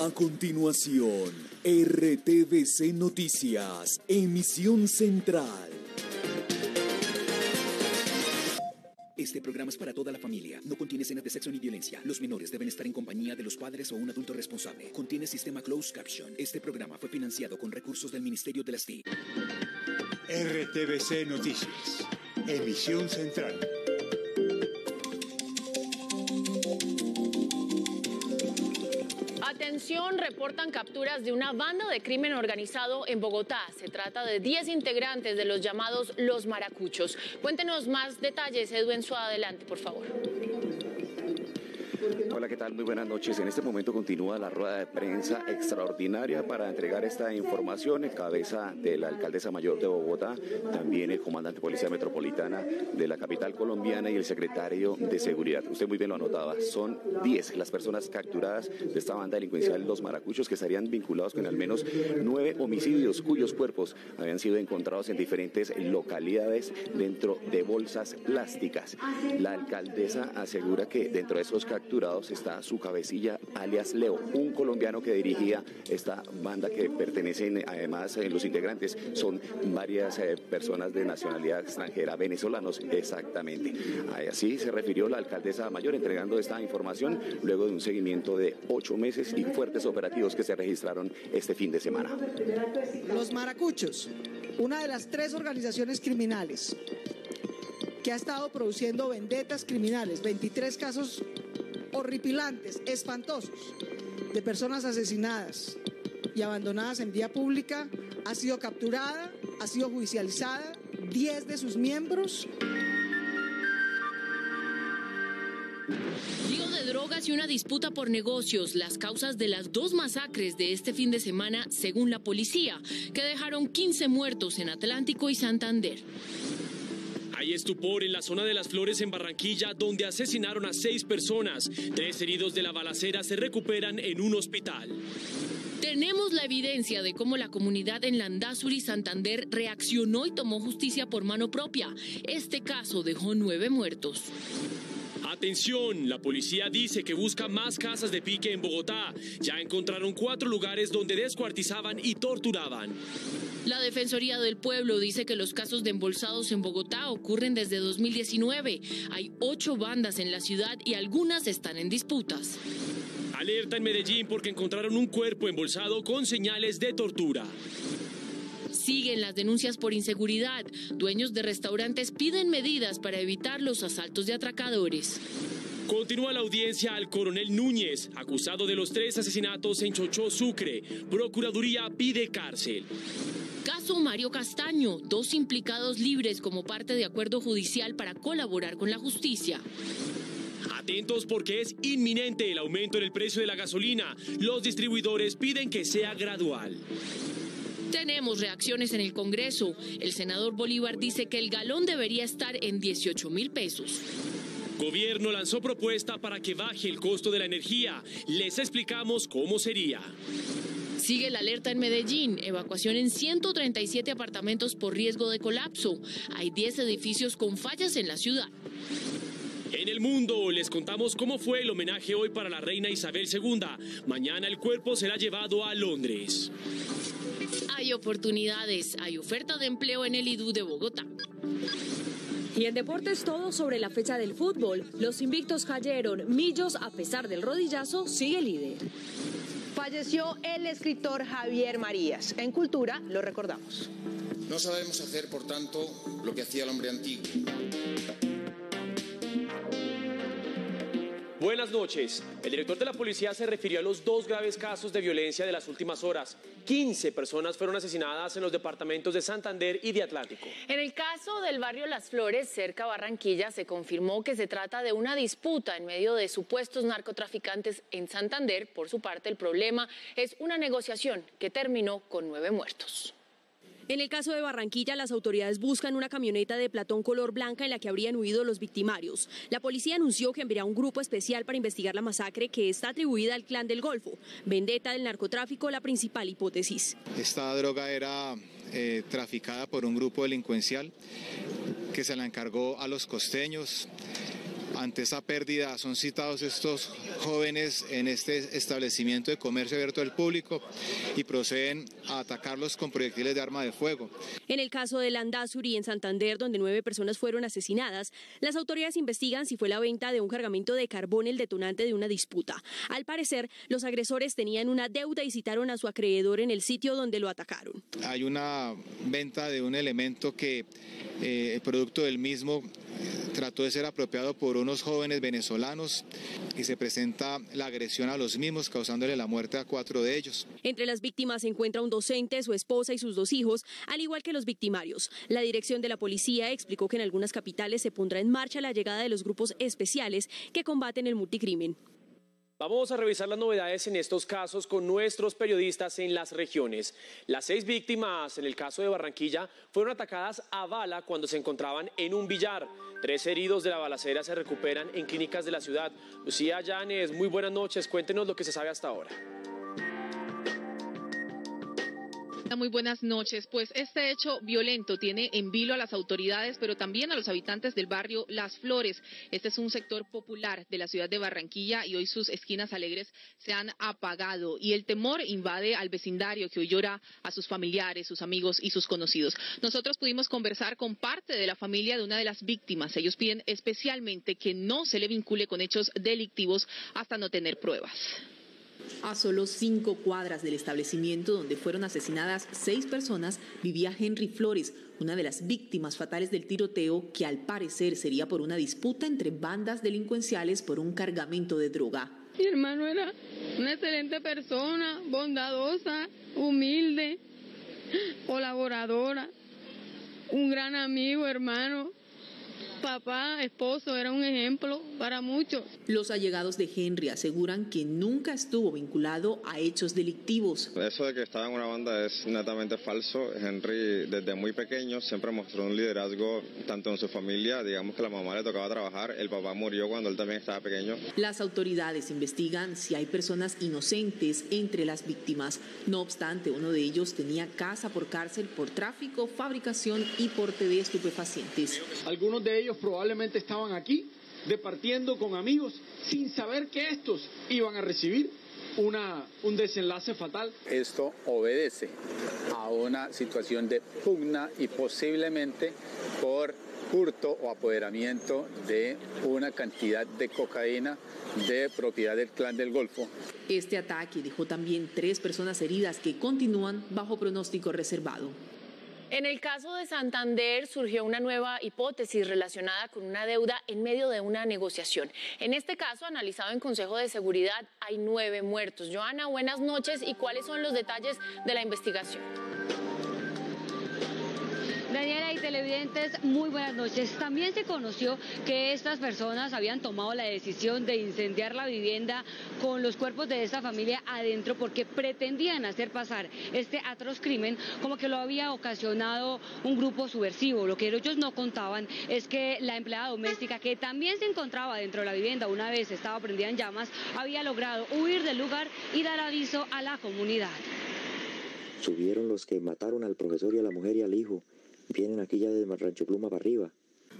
A continuación, RTVC Noticias, emisión central. Este programa es para toda la familia. No contiene escenas de sexo ni violencia. Los menores deben estar en compañía de los padres o un adulto responsable. Contiene sistema closed caption. Este programa fue financiado con recursos del Ministerio de las TIC. RTVC Noticias, emisión central. Atención, reportan capturas de una banda de crimen organizado en Bogotá. Se trata de 10 integrantes de los llamados Los Maracuchos. Cuéntenos más detalles, Edwin Suárez, adelante, por favor. Hola, ¿qué tal? Muy buenas noches. En este momento continúa la rueda de prensa extraordinaria para entregar esta información en cabeza de la alcaldesa mayor de Bogotá, también el comandante de Policía Metropolitana de la capital colombiana y el secretario de Seguridad. Usted muy bien lo anotaba, son 10 las personas capturadas de esta banda delincuencial Los Maracuchos, que estarían vinculados con al menos 9 homicidios cuyos cuerpos habían sido encontrados en diferentes localidades dentro de bolsas plásticas. La alcaldesa asegura que dentro de esos capturados está su cabecilla, alias Leo, un colombiano que dirigía esta banda, que pertenecen, además, los integrantes son varias personas de nacionalidad extranjera, venezolanos exactamente. Así se refirió la alcaldesa mayor entregando esta información luego de un seguimiento de 8 meses y fuertes operativos que se registraron este fin de semana. Los Maracuchos, una de las 3 organizaciones criminales que ha estado produciendo vendetas criminales, 23 casos horripilantes, espantosos, de personas asesinadas y abandonadas en vía pública, ha sido capturada, ha sido judicializada, 10 de sus miembros. Lío de drogas y una disputa por negocios, las causas de las 2 masacres de este fin de semana, según la policía, que dejaron 15 muertos en Atlántico y Santander. Hay estupor en la zona de Las Flores en Barranquilla, donde asesinaron a 6 personas. 3 heridos de la balacera se recuperan en un hospital. Tenemos la evidencia de cómo la comunidad en Landazuri, Santander, reaccionó y tomó justicia por mano propia. Este caso dejó 9 muertos. Atención, la policía dice que busca más casas de pique en Bogotá. Ya encontraron 4 lugares donde descuartizaban y torturaban. La Defensoría del Pueblo dice que los casos de embolsados en Bogotá ocurren desde 2019. Hay 8 bandas en la ciudad y algunas están en disputas. Alerta en Medellín porque encontraron un cuerpo embolsado con señales de tortura. Siguen las denuncias por inseguridad. Dueños de restaurantes piden medidas para evitar los asaltos de atracadores. Continúa la audiencia al coronel Núñez, acusado de los 3 asesinatos en Chochó, Sucre. Procuraduría pide cárcel. Caso Mario Castaño, 2 implicados libres como parte de acuerdo judicial para colaborar con la justicia. Atentos porque es inminente el aumento en el precio de la gasolina. Los distribuidores piden que sea gradual. Tenemos reacciones en el Congreso. El senador Bolívar dice que el galón debería estar en 18.000 pesos. Gobierno lanzó propuesta para que baje el costo de la energía. Les explicamos cómo sería. Sigue la alerta en Medellín, evacuación en 137 apartamentos por riesgo de colapso. Hay 10 edificios con fallas en la ciudad. En el mundo les contamos cómo fue el homenaje hoy para la reina Isabel II. Mañana el cuerpo será llevado a Londres. Hay oportunidades, hay oferta de empleo en el IDU de Bogotá. Y en deportes todo sobre la fecha del fútbol. Los invictos cayeron. Millos, a pesar del rodillazo, sigue líder. Falleció el escritor Javier Marías. En Cultura lo recordamos. No sabemos hacer, por tanto, lo que hacía el hombre antiguo. Buenas noches. El director de la policía se refirió a los 2 graves casos de violencia de las últimas horas. 15 personas fueron asesinadas en los departamentos de Santander y de Atlántico. En el caso del barrio Las Flores, cerca a Barranquilla, se confirmó que se trata de una disputa en medio de supuestos narcotraficantes en Santander. Por su parte, el problema es una negociación que terminó con 9 muertos. En el caso de Barranquilla, las autoridades buscan una camioneta de platón color blanca en la que habrían huido los victimarios. La policía anunció que enviará un grupo especial para investigar la masacre que está atribuida al Clan del Golfo. Vendetta del narcotráfico, la principal hipótesis. Esta droga era traficada por un grupo delincuencial que se la encargó a los costeños, Ante esa pérdida son citados estos jóvenes en este establecimiento de comercio abierto al público y proceden a atacarlos con proyectiles de arma de fuego. En el caso de Landazuri en Santander, donde 9 personas fueron asesinadas, las autoridades investigan si fue la venta de un cargamento de carbón el detonante de una disputa. Al parecer, los agresores tenían una deuda y citaron a su acreedor en el sitio donde lo atacaron. Hay una venta de un elemento que el producto del mismo trató de ser apropiado por unos jóvenes venezolanos y se presenta la agresión a los mismos, causándole la muerte a 4 de ellos. Entre las víctimas se encuentra un docente, su esposa y sus 2 hijos, al igual que los victimarios. La dirección de la policía explicó que en algunas capitales se pondrá en marcha la llegada de los grupos especiales que combaten el multicrimen. Vamos a revisar las novedades en estos casos con nuestros periodistas en las regiones. Las 6 víctimas en el caso de Barranquilla fueron atacadas a bala cuando se encontraban en un billar. 3 heridos de la balacera se recuperan en clínicas de la ciudad. Lucía Llanes, muy buenas noches. Cuéntenos lo que se sabe hasta ahora. Muy buenas noches. Pues este hecho violento tiene en vilo a las autoridades, pero también a los habitantes del barrio Las Flores. Este es un sector popular de la ciudad de Barranquilla y hoy sus esquinas alegres se han apagado y el temor invade al vecindario que hoy llora a sus familiares, sus amigos y sus conocidos. Nosotros pudimos conversar con parte de la familia de una de las víctimas. Ellos piden especialmente que no se le vincule con hechos delictivos hasta no tener pruebas. A solo 5 cuadras del establecimiento donde fueron asesinadas 6 personas vivía Henry Flores, una de las víctimas fatales del tiroteo que al parecer sería por una disputa entre bandas delincuenciales por un cargamento de droga. Mi hermano era una excelente persona, bondadosa, humilde, colaboradora, un gran amigo, hermano. Papá, esposo, era un ejemplo para muchos. Los allegados de Henry aseguran que nunca estuvo vinculado a hechos delictivos. Eso de que estaba en una banda es netamente falso. Henry desde muy pequeño siempre mostró un liderazgo tanto en su familia, digamos que a la mamá le tocaba trabajar, el papá murió cuando él también estaba pequeño. Las autoridades investigan si hay personas inocentes entre las víctimas. No obstante, uno de ellos tenía casa por cárcel por tráfico, fabricación y porte de estupefacientes. Algunos de ellos probablemente estaban aquí departiendo con amigos sin saber que estos iban a recibir un desenlace fatal. Esto obedece a una situación de pugna y posiblemente por hurto o apoderamiento de una cantidad de cocaína de propiedad del Clan del Golfo. Este ataque dejó también 3 personas heridas que continúan bajo pronóstico reservado. En el caso de Santander surgió una nueva hipótesis relacionada con una deuda en medio de una negociación. En este caso, analizado en Consejo de Seguridad, hay 9 muertos. Joana, buenas noches. ¿Y cuáles son los detalles de la investigación? Daniela y televidentes, muy buenas noches. También se conoció que estas personas habían tomado la decisión de incendiar la vivienda con los cuerpos de esta familia adentro porque pretendían hacer pasar este atroz crimen como que lo había ocasionado un grupo subversivo. Lo que ellos no contaban es que la empleada doméstica, que también se encontraba dentro de la vivienda una vez estaba prendida en llamas, había logrado huir del lugar y dar aviso a la comunidad. Subieron los que mataron al profesor y a la mujer y al hijo. Vienen aquí ya desde Rancho Pluma para arriba.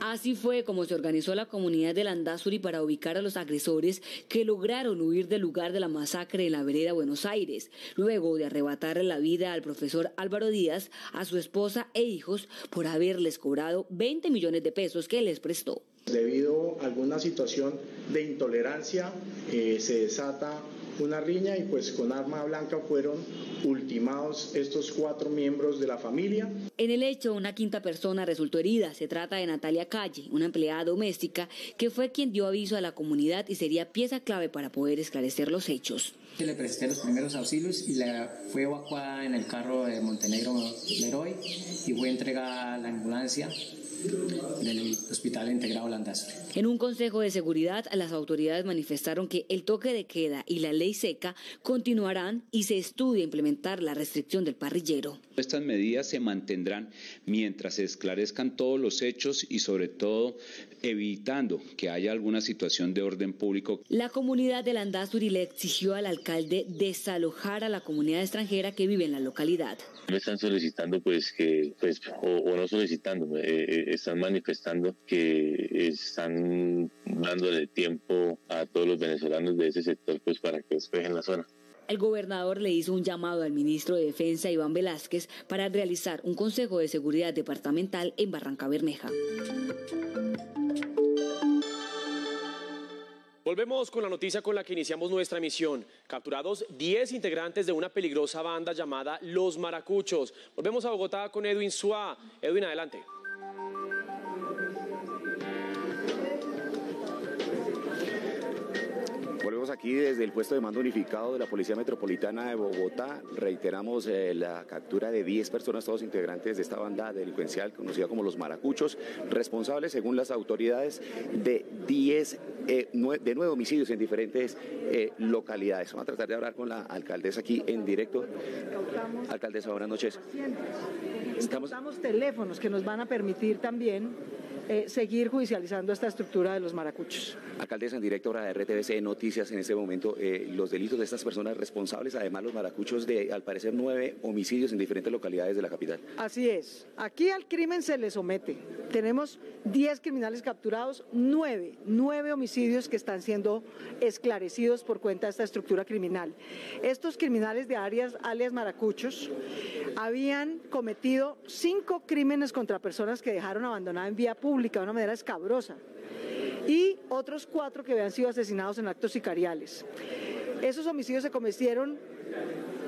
Así fue como se organizó la comunidad de Landazuri para ubicar a los agresores que lograron huir del lugar de la masacre en la vereda Buenos Aires, luego de arrebatarle la vida al profesor Álvaro Díaz, a su esposa e hijos por haberles cobrado 20 millones de pesos que les prestó. Debido a alguna situación de intolerancia se desata una riña y pues con arma blanca fueron ultimados estos 4 miembros de la familia. En el hecho, una 5ª persona resultó herida. Se trata de Natalia Calle, una empleada doméstica que fue quien dio aviso a la comunidad y sería pieza clave para poder esclarecer los hechos. Le presté los primeros auxilios y fue evacuada en el carro de Montenegro Leroy y fue entregada a la ambulancia del Hospital Integrado Landazuri. En un consejo de seguridad, las autoridades manifestaron que el toque de queda y la ley seca continuarán y se estudia implementar la restricción del parrillero. Estas medidas se mantendrán mientras se esclarezcan todos los hechos y sobre todo evitando que haya alguna situación de orden público. La comunidad de Landazuri le exigió al alcalde desalojar a la comunidad extranjera que vive en la localidad. Me están solicitando o no solicitando, están manifestando que están dándole tiempo a todos los venezolanos de ese sector pues para que despejen la zona. El gobernador le hizo un llamado al ministro de Defensa, Iván Velázquez, para realizar un consejo de seguridad departamental en Barrancabermeja. Volvemos con la noticia con la que iniciamos nuestra emisión. Capturados 10 integrantes de una peligrosa banda llamada Los Maracuchos. Volvemos a Bogotá con Edwin Suá. Edwin, adelante. Volvemos aquí desde el puesto de mando unificado de la Policía Metropolitana de Bogotá. Reiteramos la captura de 10 personas, todos integrantes de esta banda delincuencial conocida como Los Maracuchos, responsables, según las autoridades, de 9 homicidios en diferentes localidades. Vamos a tratar de hablar con la alcaldesa aquí en directo. Alcaldesa, buenas noches. Incautamos teléfonos que nos van a permitir también seguir judicializando esta estructura de los maracuchos. Alcaldesa, en directo para RTVC Noticias en este momento, los delitos de estas personas responsables, además los maracuchos de, al parecer, 9 homicidios en diferentes localidades de la capital. Así es. Aquí al crimen se le somete. Tenemos 10 criminales capturados, 9 homicidios que están siendo esclarecidos por cuenta de esta estructura criminal. Estos criminales de alias maracuchos habían cometido 5 crímenes contra personas que dejaron abandonadas en vía pública de una manera escabrosa y otros 4 que habían sido asesinados en actos sicariales. Esos homicidios se cometieron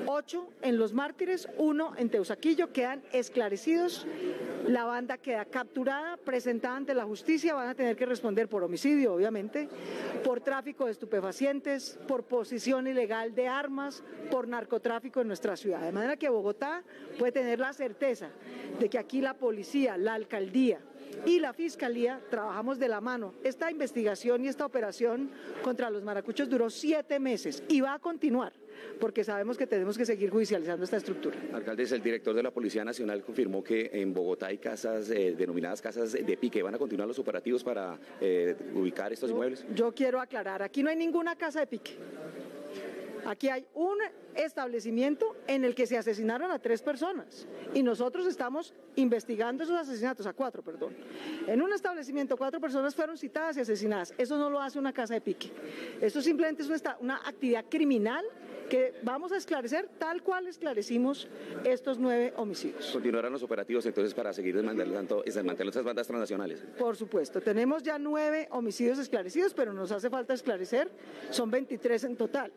8 en Los Mártires, 1 en Teusaquillo, quedan esclarecidos, la banda queda capturada, presentada ante la justicia, van a tener que responder por homicidio, obviamente, por tráfico de estupefacientes, por posesión ilegal de armas, por narcotráfico en nuestra ciudad. De manera que Bogotá puede tener la certeza de que aquí la policía, la alcaldía y la Fiscalía trabajamos de la mano. Esta investigación y esta operación contra los maracuchos duró 7 meses y va a continuar, porque sabemos que tenemos que seguir judicializando esta estructura. Alcaldesa, el director de la Policía Nacional confirmó que en Bogotá hay casas denominadas casas de pique. ¿Van a continuar los operativos para ubicar estos inmuebles? Yo quiero aclarar, aquí no hay ninguna casa de pique. Aquí hay un establecimiento en el que se asesinaron a 3 personas y nosotros estamos investigando esos asesinatos, a 4, perdón. En un establecimiento 4 personas fueron citadas y asesinadas. Eso no lo hace una casa de pique. Eso simplemente es una actividad criminal que vamos a esclarecer tal cual esclarecimos estos 9 homicidios. ¿Continuarán los operativos entonces para seguir desmantelando estas bandas transnacionales? Por supuesto, tenemos ya 9 homicidios esclarecidos, pero nos hace falta esclarecer, son 23 en total,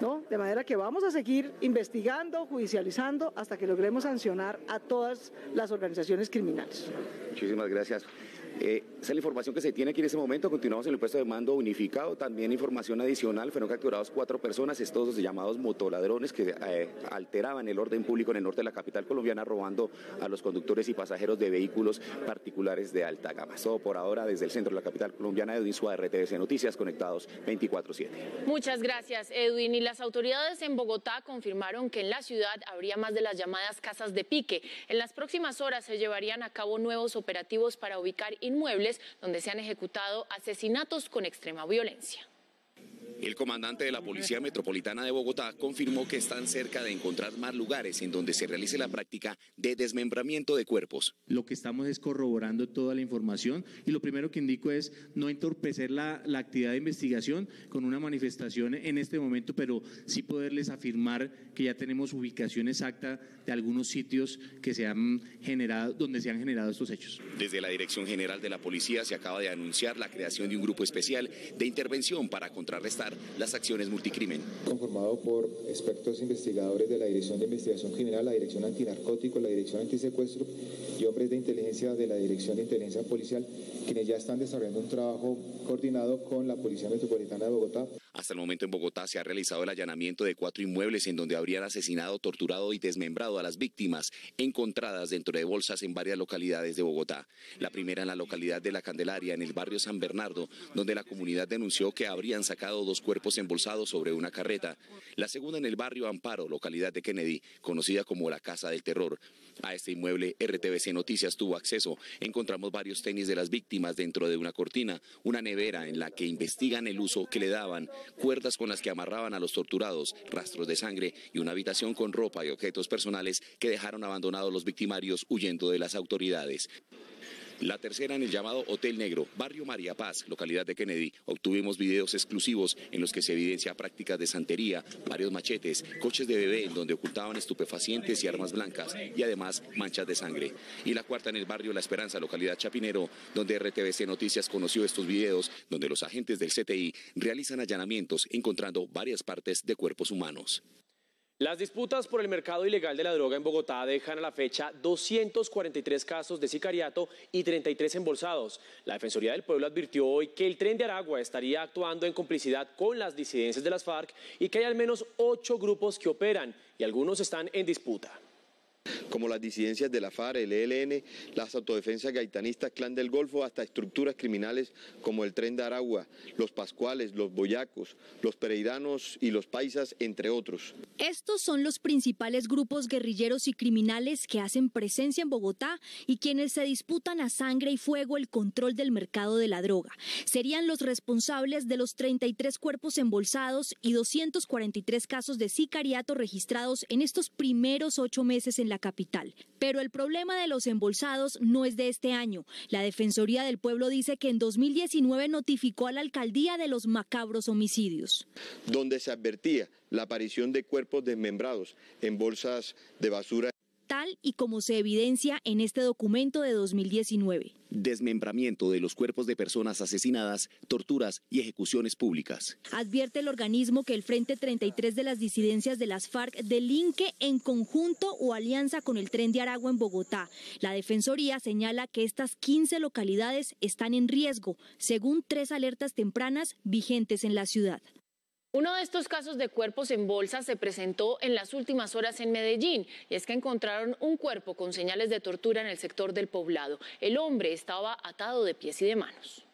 ¿no? De manera que vamos a seguir investigando, judicializando, hasta que logremos sancionar a todas las organizaciones criminales. Muchísimas gracias. Esa es la información que se tiene aquí en este momento. Continuamos en el puesto de mando unificado. También información adicional, fueron capturados 4 personas, estos llamados motoladrones que alteraban el orden público en el norte de la capital colombiana, robando a los conductores y pasajeros de vehículos particulares de alta gama. Todo por ahora desde el centro de la capital colombiana, Edwin Suá, RTVC Noticias, conectados 24/7. Muchas gracias, Edwin. Y las autoridades en Bogotá confirmaron que en la ciudad habría más de las llamadas casas de pique. En las próximas horas se llevarían a cabo nuevos operativos para ubicar inmuebles donde se han ejecutado asesinatos con extrema violencia. El comandante de la Policía Metropolitana de Bogotá confirmó que están cerca de encontrar más lugares en donde se realice la práctica de desmembramiento de cuerpos. Lo que estamos es corroborando toda la información y lo primero que indico es no entorpecer la actividad de investigación con una manifestación en este momento, pero sí poderles afirmar que ya tenemos ubicación exacta de algunos sitios que se han generado, donde se han generado estos hechos. Desde la Dirección General de la Policía se acaba de anunciar la creación de un grupo especial de intervención para contrarrestar las acciones multicrimen. Conformado por expertos investigadores de la Dirección de Investigación Criminal, la Dirección Antinarcótico, la Dirección Antisecuestro y hombres de inteligencia de la Dirección de Inteligencia Policial, quienes ya están desarrollando un trabajo coordinado con la Policía Metropolitana de Bogotá. Hasta el momento en Bogotá se ha realizado el allanamiento de 4 inmuebles en donde habrían asesinado, torturado y desmembrado a las víctimas encontradas dentro de bolsas en varias localidades de Bogotá. La primera en la localidad de La Candelaria, en el barrio San Bernardo, donde la comunidad denunció que habrían sacado 2 cuerpos embolsados sobre una carreta. La segunda en el barrio Amparo, localidad de Kennedy, conocida como la Casa del Terror. A este inmueble RTVC Noticias tuvo acceso. Encontramos varios tenis de las víctimas dentro de una cortina, una nevera en la que investigan el uso que le daban, cuerdas con las que amarraban a los torturados, rastros de sangre y una habitación con ropa y objetos personales que dejaron abandonados los victimarios huyendo de las autoridades. La tercera en el llamado Hotel Negro, barrio María Paz, localidad de Kennedy. Obtuvimos videos exclusivos en los que se evidencia prácticas de santería, varios machetes, coches de bebé en donde ocultaban estupefacientes y armas blancas y además manchas de sangre. Y la cuarta en el barrio La Esperanza, localidad Chapinero, donde RTVC Noticias conoció estos videos donde los agentes del CTI realizan allanamientos encontrando varias partes de cuerpos humanos. Las disputas por el mercado ilegal de la droga en Bogotá dejan a la fecha 243 casos de sicariato y 33 embolsados. La Defensoría del Pueblo advirtió hoy que el Tren de Aragua estaría actuando en complicidad con las disidencias de las FARC y que hay al menos 8 grupos que operan y algunos están en disputa. Como las disidencias de la FARC, el ELN, las autodefensas gaitanistas, Clan del Golfo, hasta estructuras criminales como el Tren de Aragua, los Pascuales, los Boyacos, los Pereiranos y los Paisas, entre otros. Estos son los principales grupos guerrilleros y criminales que hacen presencia en Bogotá y quienes se disputan a sangre y fuego el control del mercado de la droga. Serían los responsables de los 33 cuerpos embolsados y 243 casos de sicariato registrados en estos primeros 8 meses en la capital. Pero el problema de los embolsados no es de este año. La Defensoría del Pueblo dice que en 2019 notificó a la alcaldía de los macabros homicidios, donde se advertía la aparición de cuerpos desmembrados en bolsas de basura. Tal y como se evidencia en este documento de 2019. Desmembramiento de los cuerpos de personas asesinadas, torturas y ejecuciones públicas. Advierte el organismo que el Frente 33 de las disidencias de las FARC delinque en conjunto o alianza con el Tren de Aragua en Bogotá. La Defensoría señala que estas 15 localidades están en riesgo, según 3 alertas tempranas vigentes en la ciudad. Uno de estos casos de cuerpos en bolsa se presentó en las últimas horas en Medellín, y es que encontraron un cuerpo con señales de tortura en el sector del Poblado. El hombre estaba atado de pies y de manos.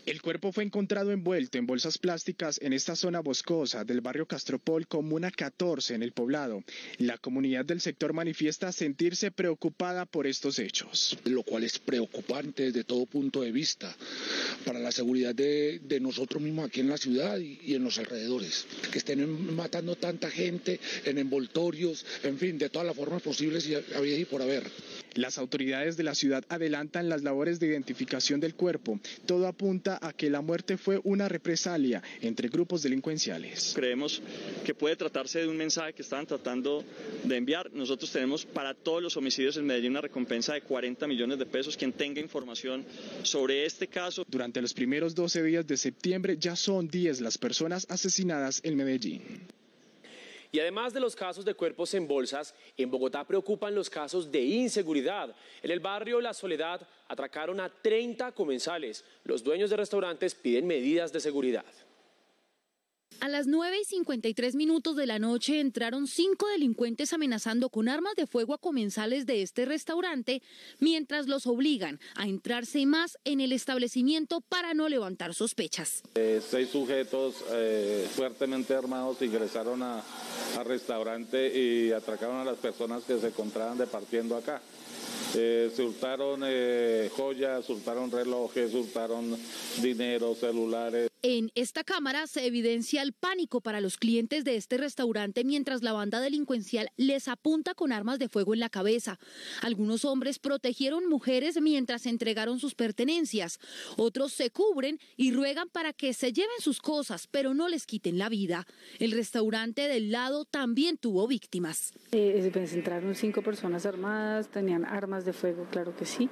El cuerpo fue encontrado envuelto en bolsas plásticas en esta zona boscosa del barrio Castropol, comuna 14 en el Poblado. La comunidad del sector manifiesta sentirse preocupada por estos hechos. Lo cual es preocupante desde todo punto de vista para la seguridad de nosotros mismos aquí en la ciudad y en los alrededores. Que estén matando tanta gente en envoltorios, en fin, de todas las formas posibles y por haber. Las autoridades de la ciudad adelantan las labores de identificación del cuerpo. Todo apunta a que la muerte fue una represalia entre grupos delincuenciales. Creemos que puede tratarse de un mensaje que estaban tratando de enviar. Nosotros tenemos para todos los homicidios en Medellín una recompensa de 40 millones de pesos. Quien tenga información sobre este caso. Durante los primeros 12 días de septiembre ya son 10 las personas asesinadas en Medellín. Y además de los casos de cuerpos en bolsas, en Bogotá preocupan los casos de inseguridad. En el barrio La Soledad atracaron a 30 comensales. Los dueños de restaurantes piden medidas de seguridad. A las 9:53 de la noche entraron 5 delincuentes amenazando con armas de fuego a comensales de este restaurante, mientras los obligan a entrarse más en el establecimiento para no levantar sospechas. 6 sujetos fuertemente armados ingresaron al restaurante y atracaron a las personas que se encontraban departiendo acá. Se hurtaron joyas, hurtaron relojes, hurtaron dinero, celulares. En esta cámara se evidencia el pánico para los clientes de este restaurante mientras la banda delincuencial les apunta con armas de fuego en la cabeza. Algunos hombres protegieron mujeres mientras entregaron sus pertenencias. Otros se cubren y ruegan para que se lleven sus cosas, pero no les quiten la vida. El restaurante del lado también tuvo víctimas. Entraron 5 personas armadas, tenían armas de fuego, claro que sí,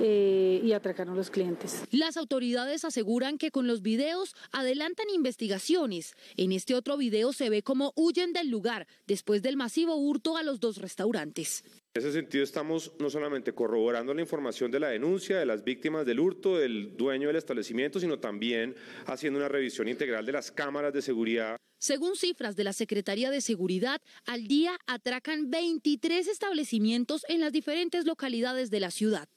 y atracaron a los clientes. Las autoridades aseguran que con los videos adelantan investigaciones. En este otro video se ve cómo huyen del lugar después del masivo hurto a los 2 restaurantes. En ese sentido estamos no solamente corroborando la información de la denuncia de las víctimas del hurto, del dueño del establecimiento, sino también haciendo una revisión integral de las cámaras de seguridad. Según cifras de la Secretaría de Seguridad, al día atracan 23 establecimientos en las diferentes localidades de la ciudad.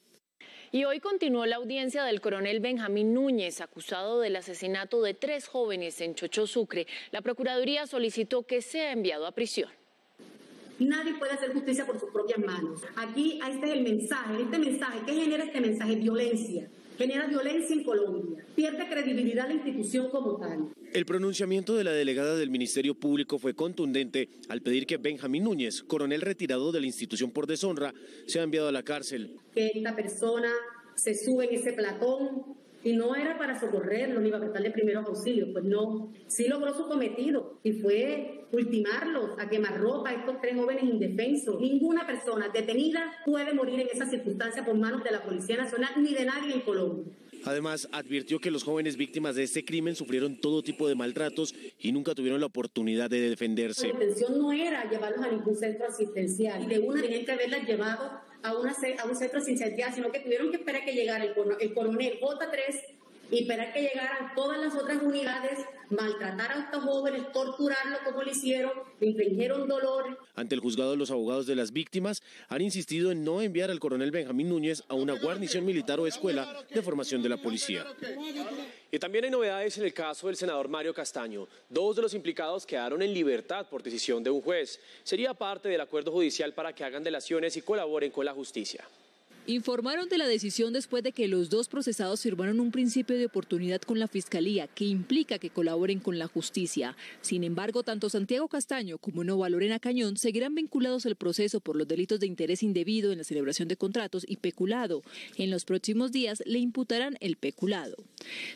Y hoy continuó la audiencia del coronel Benjamín Núñez, acusado del asesinato de 3 jóvenes en Chochó, Sucre. La Procuraduría solicitó que sea enviado a prisión. Nadie puede hacer justicia por sus propias manos. Aquí este es el mensaje. Este mensaje, ¿qué genera este mensaje? Violencia. Genera violencia en Colombia. Pierde credibilidad la institución como tal. El pronunciamiento de la delegada del Ministerio Público fue contundente al pedir que Benjamín Núñez, coronel retirado de la institución por deshonra, sea enviado a la cárcel. Que esta persona se sube en ese platón y no era para socorrerlo ni para prestarle primeros auxilios, pues no, sí logró su cometido y fue ultimarlos a quemarropa a estos 3 jóvenes indefensos. Ninguna persona detenida puede morir en esa circunstancia por manos de la Policía Nacional ni de nadie en Colombia. Además, advirtió que los jóvenes víctimas de este crimen sufrieron todo tipo de maltratos y nunca tuvieron la oportunidad de defenderse. La intención no era llevarlos a ningún centro asistencial y de una tenían que haberlas llevado a un centro asistencial, sino que tuvieron que esperar que llegara el coronel J3 y esperar que llegaran todas las otras unidades, maltratar a estos jóvenes, torturarlos como lo hicieron, le infligieron dolor. Ante el juzgado, los abogados de las víctimas han insistido en no enviar al coronel Benjamín Núñez a una guarnición militar o escuela de formación de la policía. Y también hay novedades en el caso del senador Mario Castaño. 2 de los implicados quedaron en libertad por decisión de un juez. Sería parte del acuerdo judicial para que hagan delaciones y colaboren con la justicia. Informaron de la decisión después de que los 2 procesados firmaron un principio de oportunidad con la Fiscalía que implica que colaboren con la justicia. Sin embargo, tanto Santiago Castaño como Nova Lorena Cañón seguirán vinculados al proceso por los delitos de interés indebido en la celebración de contratos y peculado. En los próximos días le imputarán el peculado.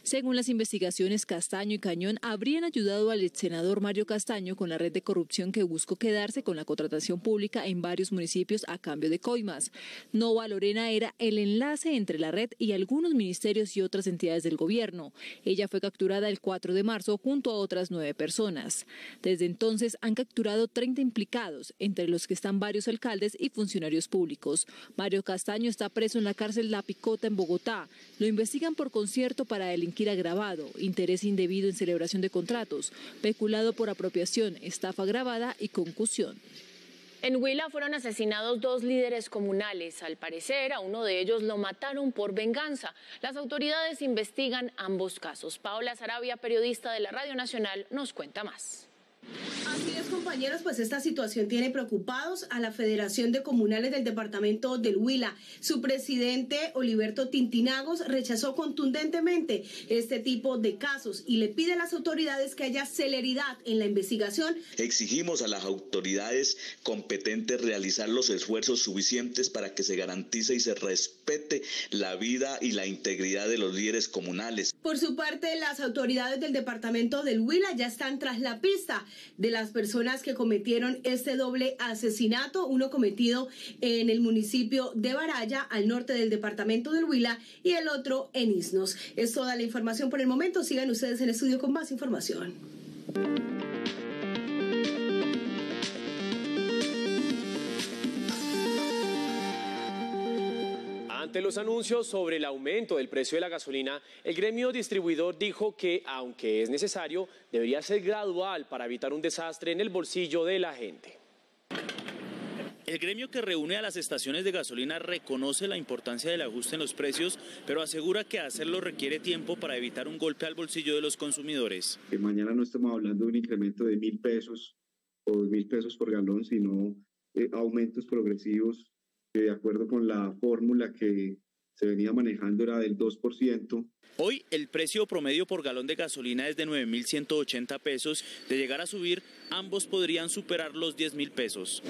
Según las investigaciones, Castaño y Cañón habrían ayudado al exsenador Mario Castaño con la red de corrupción que buscó quedarse con la contratación pública en varios municipios a cambio de coimas. Nova Lorena era el enlace entre la red y algunos ministerios y otras entidades del gobierno. Ella fue capturada el 4 de marzo junto a otras 9 personas. Desde entonces han capturado 30 implicados, entre los que están varios alcaldes y funcionarios públicos. Mario Castaño está preso en la cárcel La Picota en Bogotá. Lo investigan por concierto para delinquir agravado, interés indebido en celebración de contratos, peculado por apropiación, estafa agravada y concusión. En Huila fueron asesinados 2 líderes comunales. Al parecer, a uno de ellos lo mataron por venganza. Las autoridades investigan ambos casos. Paola Sarabia, periodista de la Radio Nacional, nos cuenta más. Así es, compañeros, pues esta situación tiene preocupados a la Federación de Comunales del Departamento del Huila. Su presidente, Oliverto Tintinagos, rechazó contundentemente este tipo de casos y le pide a las autoridades que haya celeridad en la investigación. Exigimos a las autoridades competentes realizar los esfuerzos suficientes para que se garantice y se respete la vida y la integridad de los líderes comunales. Por su parte, las autoridades del Departamento del Huila ya están tras la pista de las personas que cometieron este doble asesinato, uno cometido en el municipio de Baraya, al norte del departamento del Huila, y el otro en Isnos. Es toda la información por el momento. Sigan ustedes en el estudio con más información. Ante los anuncios sobre el aumento del precio de la gasolina, el gremio distribuidor dijo que, aunque es necesario, debería ser gradual para evitar un desastre en el bolsillo de la gente. El gremio que reúne a las estaciones de gasolina reconoce la importancia del ajuste en los precios, pero asegura que hacerlo requiere tiempo para evitar un golpe al bolsillo de los consumidores. Mañana no estamos hablando de un incremento de 1.000 pesos o 2.000 pesos por galón, sino aumentos progresivos. Que de acuerdo con la fórmula que se venía manejando era del 2%. Hoy el precio promedio por galón de gasolina es de 9.180 pesos. De llegar a subir, ambos podrían superar los 10.000 pesos.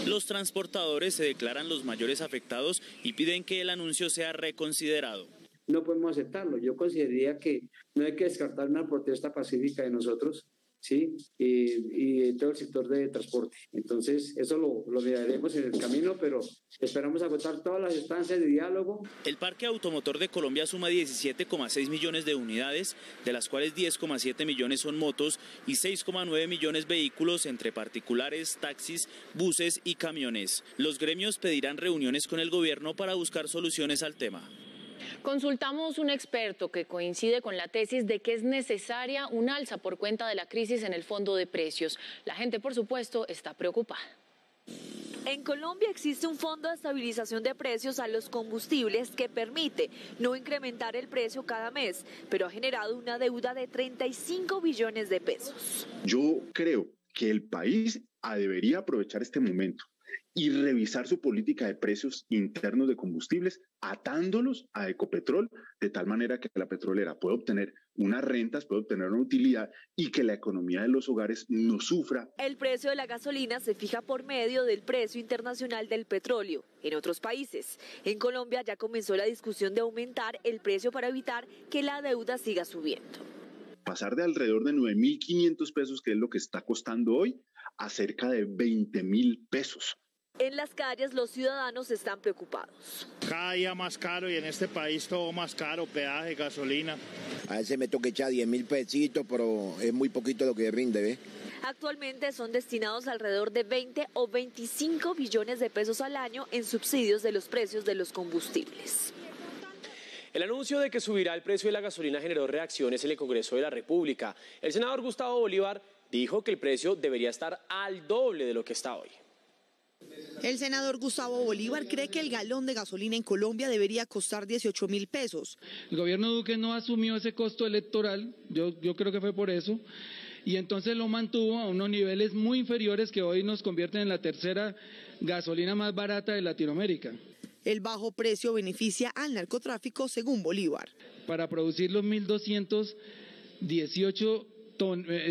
Los transportadores se declaran los mayores afectados y piden que el anuncio sea reconsiderado. No podemos aceptarlo. Yo consideraría que no hay que descartar una protesta pacífica de nosotros, ¿sí? Y de todo el sector de transporte. Entonces, eso lo miraremos en el camino, pero esperamos agotar todas las instancias de diálogo. El parque automotor de Colombia suma 17,6 millones de unidades, de las cuales 10,7 millones son motos y 6,9 millones vehículos entre particulares, taxis, buses y camiones. Los gremios pedirán reuniones con el gobierno para buscar soluciones al tema. Consultamos un experto que coincide con la tesis de que es necesaria un alza por cuenta de la crisis en el fondo de precios. La gente, por supuesto, está preocupada. En Colombia existe un fondo de estabilización de precios a los combustibles que permite no incrementar el precio cada mes, pero ha generado una deuda de 35 billones de pesos. Yo creo que el país debería aprovechar este momento y revisar su política de precios internos de combustibles, atándolos a Ecopetrol, de tal manera que la petrolera pueda obtener unas rentas, pueda obtener una utilidad y que la economía de los hogares no sufra. El precio de la gasolina se fija por medio del precio internacional del petróleo. En otros países, en Colombia ya comenzó la discusión de aumentar el precio para evitar que la deuda siga subiendo. Pasar de alrededor de 9.500 pesos, que es lo que está costando hoy, a cerca de 20.000 pesos. En las calles los ciudadanos están preocupados. Cada día más caro y en este país todo más caro, peaje, gasolina. A veces me toca echar 10.000 pesitos, pero es muy poquito lo que rinde, ¿ves? Actualmente son destinados alrededor de 20 o 25 billones de pesos al año en subsidios de los precios de los combustibles. El anuncio de que subirá el precio de la gasolina generó reacciones en el Congreso de la República. El senador Gustavo Bolívar dijo que el precio debería estar al doble de lo que está hoy. El senador Gustavo Bolívar cree que el galón de gasolina en Colombia debería costar 18.000 pesos. El gobierno Duque no asumió ese costo electoral, yo creo que fue por eso, y entonces lo mantuvo a unos niveles muy inferiores que hoy nos convierten en la tercera gasolina más barata de Latinoamérica. El bajo precio beneficia al narcotráfico, según Bolívar. Para producir los 1.218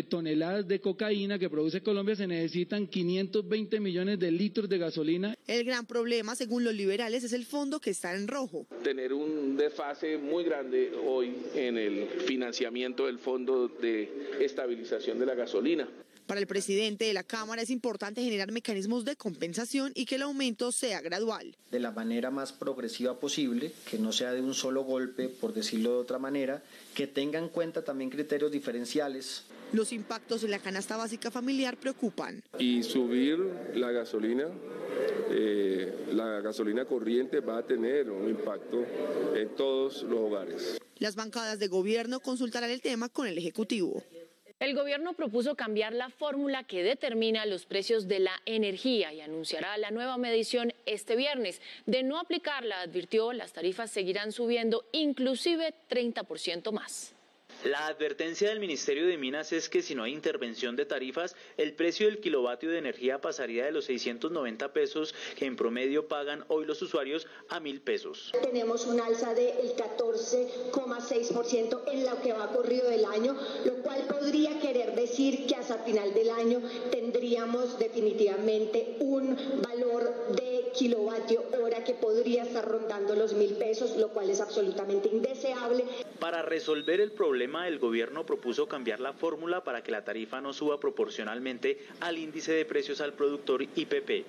toneladas de cocaína que produce Colombia se necesitan 520 millones de litros de gasolina. El gran problema, según los liberales, es el fondo que está en rojo. Tener un desfase muy grande hoy en el financiamiento del Fondo de Estabilización de la Gasolina. Para el presidente de la Cámara es importante generar mecanismos de compensación y que el aumento sea gradual. De la manera más progresiva posible, que no sea de un solo golpe, por decirlo de otra manera, que tenga en cuenta también criterios diferenciales. Los impactos en la canasta básica familiar preocupan. Y subir la gasolina corriente va a tener un impacto en todos los hogares. Las bancadas de gobierno consultarán el tema con el Ejecutivo. El gobierno propuso cambiar la fórmula que determina los precios de la energía y anunciará la nueva medición este viernes. De no aplicarla, advirtió, las tarifas seguirán subiendo inclusive 30% más. La advertencia del Ministerio de Minas es que si no hay intervención de tarifas, el precio del kilovatio de energía pasaría de los 690 pesos que en promedio pagan hoy los usuarios a 1.000 pesos. Tenemos un alza del 14,6% en lo que va corrido del año, lo cual podría querer decir que hasta final del año tendríamos definitivamente un valor de kilovatio hora que podría estar rondando los 1.000 pesos, lo cual es absolutamente indeseable. Para resolver el problema, el gobierno propuso cambiar la fórmula para que la tarifa no suba proporcionalmente al índice de precios al productor IPP.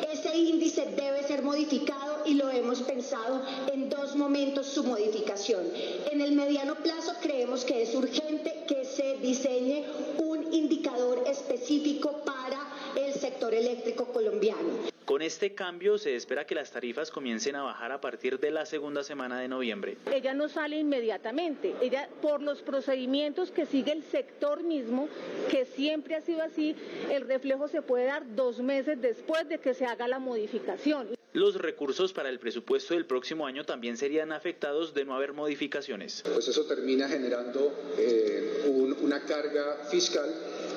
Ese índice debe ser modificado y lo hemos pensado en dos momentos su modificación. En el mediano plazo creemos que es urgente que se diseñe un indicador específico para el sector eléctrico colombiano. Con este cambio se espera que las tarifas comiencen a bajar a partir de la segunda semana de noviembre. Ella no sale inmediatamente, ella por los procedimientos que sigue el sector mismo, que siempre ha sido así, el reflejo se puede dar 2 meses después de que se haga la modificación. Los recursos para el presupuesto del próximo año también serían afectados de no haber modificaciones. Pues eso termina generando una carga fiscal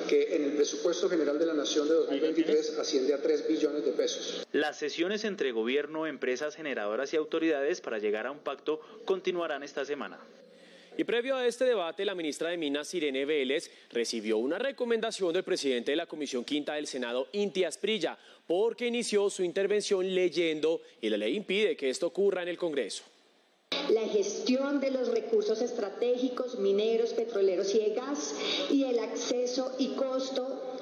que en el presupuesto general de la Nación de 2023 asciende a 3 billones de pesos. Las sesiones entre gobierno, empresas generadoras y autoridades para llegar a un pacto continuarán esta semana. Y previo a este debate, la ministra de Minas, Irene Vélez, recibió una recomendación del presidente de la Comisión Quinta del Senado, Inti Asprilla, porque inició su intervención leyendo y la ley impide que esto ocurra en el Congreso. La gestión de los recursos estratégicos, mineros, petroleros y de gas, y el acceso y costo.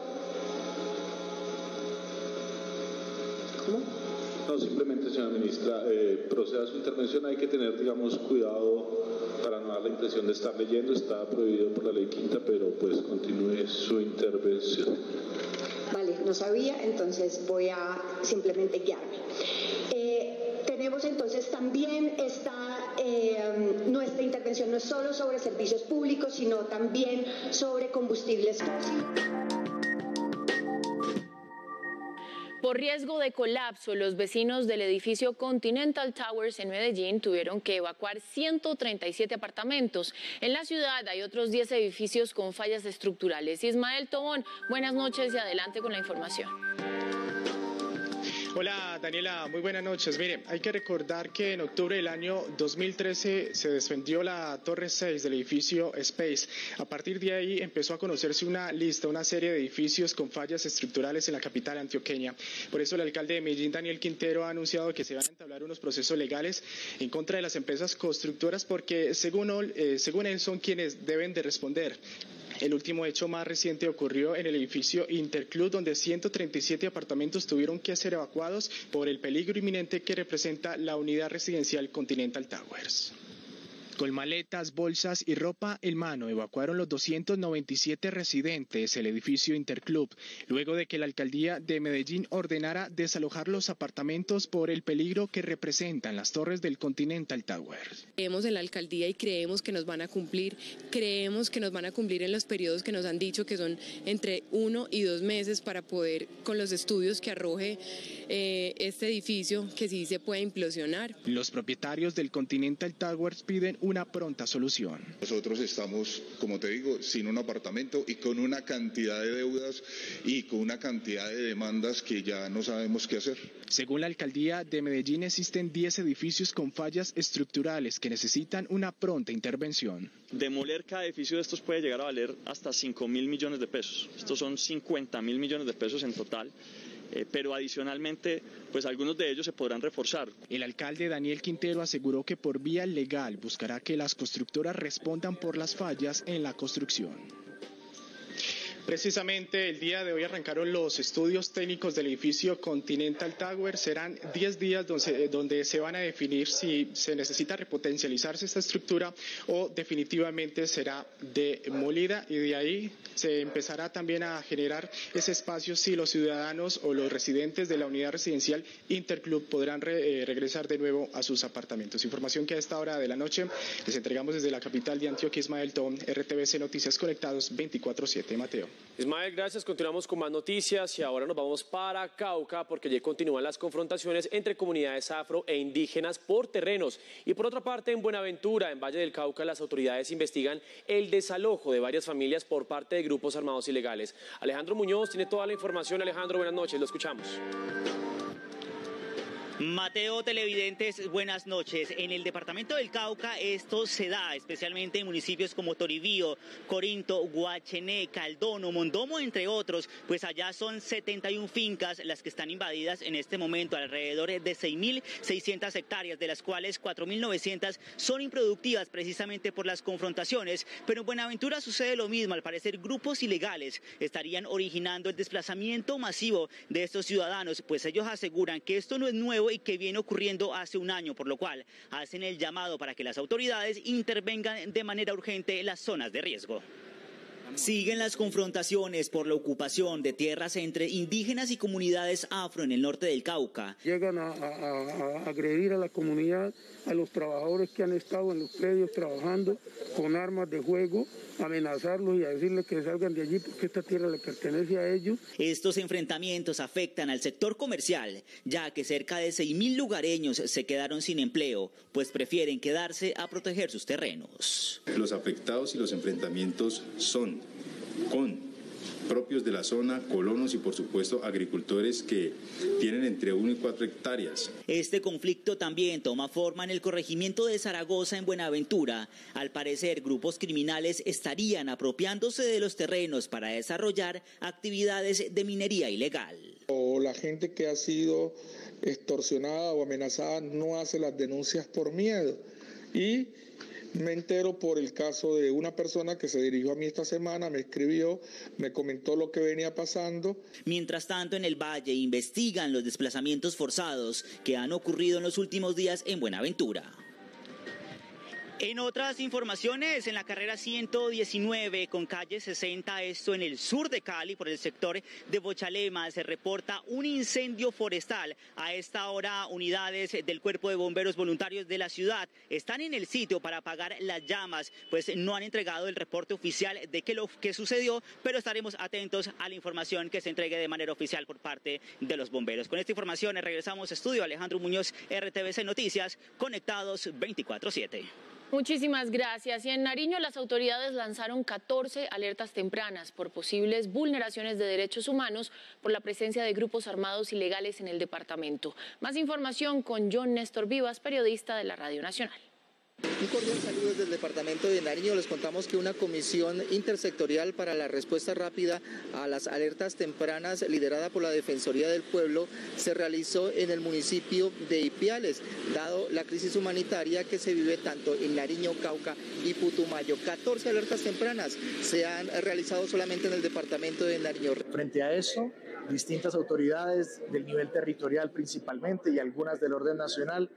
¿Cómo? No, simplemente, señora ministra, proceda a su intervención. Hay que tener, digamos, cuidado para no dar la impresión de estar leyendo. Está prohibido por la ley quinta, pero pues continúe su intervención. Vale, no sabía, entonces voy a simplemente guiarme. Tenemos entonces también nuestra intervención no es solo sobre servicios públicos, sino también sobre combustibles fósiles. Por riesgo de colapso, los vecinos del edificio Continental Towers en Medellín tuvieron que evacuar 137 apartamentos. En la ciudad hay otros 10 edificios con fallas estructurales. Ismael Tobón, buenas noches y adelante con la información. Hola Daniela, muy buenas noches. Mire, hay que recordar que en octubre del año 2013 se descendió la torre 6 del edificio Space. A partir de ahí empezó a conocerse una serie de edificios con fallas estructurales en la capital antioqueña. Por eso el alcalde de Medellín, Daniel Quintero, ha anunciado que se van a entablar unos procesos legales en contra de las empresas constructoras porque según él son quienes deben de responder. El último hecho más reciente ocurrió en el edificio Interclub, donde 137 apartamentos tuvieron que ser evacuados por el peligro inminente que representa la unidad residencial Continental Towers. Con maletas, bolsas y ropa en mano evacuaron los 297 residentes del edificio Interclub, luego de que la alcaldía de Medellín ordenara desalojar los apartamentos por el peligro que representan las torres del Continental Tower. Creemos en la alcaldía y creemos que nos van a cumplir, en los periodos que nos han dicho que son entre 1 y 2 meses para poder, con los estudios que arroje este edificio, que sí se puede implosionar. Los propietarios del Continental Towers piden una pronta solución. Nosotros estamos, como te digo, sin un apartamento y con una cantidad de deudas y con una cantidad de demandas que ya no sabemos qué hacer. Según la alcaldía de Medellín, existen 10 edificios con fallas estructurales que necesitan una pronta intervención. Demoler cada edificio de estos puede llegar a valer hasta 5.000 millones de pesos. Estos son 50.000 millones de pesos en total. Pero adicionalmente, pues algunos de ellos se podrán reforzar. El alcalde Daniel Quintero aseguró que por vía legal buscará que las constructoras respondan por las fallas en la construcción. Precisamente el día de hoy arrancaron los estudios técnicos del edificio Continental Tower. Serán 10 días donde se van a definir si se necesita repotencializarse esta estructura o definitivamente será demolida, y de ahí se empezará también a generar ese espacio si los ciudadanos o los residentes de la unidad residencial Interclub podrán regresar de nuevo a sus apartamentos. Información que a esta hora de la noche les entregamos desde la capital de Antioquia, Ismael Tom, RTVC Noticias Conectados 24/7. Mateo. Ismael, gracias. Continuamos con más noticias y ahora nos vamos para Cauca porque allí continúan las confrontaciones entre comunidades afro e indígenas por terrenos. Y por otra parte, en Buenaventura, en Valle del Cauca, las autoridades investigan el desalojo de varias familias por parte de grupos armados ilegales. Alejandro Muñoz tiene toda la información. Alejandro, buenas noches, lo escuchamos. Mateo, televidentes, buenas noches. En el departamento del Cauca esto se da especialmente en municipios como Toribío, Corinto, Guachené, Caldono, Mondomo, entre otros, pues allá son 71 fincas las que están invadidas en este momento, alrededor de 6.600 hectáreas, de las cuales 4.900 son improductivas precisamente por las confrontaciones, pero en Buenaventura sucede lo mismo. Al parecer grupos ilegales estarían originando el desplazamiento masivo de estos ciudadanos, pues ellos aseguran que esto no es nuevo y que viene ocurriendo hace un año, por lo cual hacen el llamado para que las autoridades intervengan de manera urgente en las zonas de riesgo. Siguen las confrontaciones por la ocupación de tierras entre indígenas y comunidades afro en el norte del Cauca. Llegan a agredir a la comunidad, a los trabajadores que han estado en los predios trabajando con armas de fuego, amenazarlos y a decirles que salgan de allí porque esta tierra le pertenece a ellos. Estos enfrentamientos afectan al sector comercial, ya que cerca de 6.000 lugareños se quedaron sin empleo, pues prefieren quedarse a proteger sus terrenos. Los afectados y los enfrentamientos son con propios de la zona, colonos y por supuesto agricultores que tienen entre 1 y 4 hectáreas. Este conflicto también toma forma en el corregimiento de Zaragoza en Buenaventura. Al parecer, grupos criminales estarían apropiándose de los terrenos para desarrollar actividades de minería ilegal. O la gente que ha sido extorsionada o amenazada no hace las denuncias por miedo. Y me entero por el caso de una persona que se dirigió a mí esta semana, me escribió, me comentó lo que venía pasando. Mientras tanto, en el Valle investigan los desplazamientos forzados que han ocurrido en los últimos días en Buenaventura. En otras informaciones, en la carrera 119 con calle 60, esto en el sur de Cali, por el sector de Bochalema, se reporta un incendio forestal. A esta hora, unidades del Cuerpo de Bomberos Voluntarios de la ciudad están en el sitio para apagar las llamas, pues no han entregado el reporte oficial de qué lo que sucedió, pero estaremos atentos a la información que se entregue de manera oficial por parte de los bomberos. Con esta información regresamos a estudio. Alejandro Muñoz, RTVC Noticias, conectados 24/7. Muchísimas gracias. Y en Nariño las autoridades lanzaron 14 alertas tempranas por posibles vulneraciones de derechos humanos por la presencia de grupos armados ilegales en el departamento. Más información con John Néstor Vivas, periodista de la Radio Nacional. Un cordial saludo desde el departamento de Nariño. Les contamos que una comisión intersectorial para la respuesta rápida a las alertas tempranas, liderada por la Defensoría del Pueblo, se realizó en el municipio de Ipiales, dado la crisis humanitaria que se vive tanto en Nariño, Cauca y Putumayo. 14 alertas tempranas se han realizado solamente en el departamento de Nariño. Frente a eso, distintas autoridades del nivel territorial principalmente y algunas del orden nacional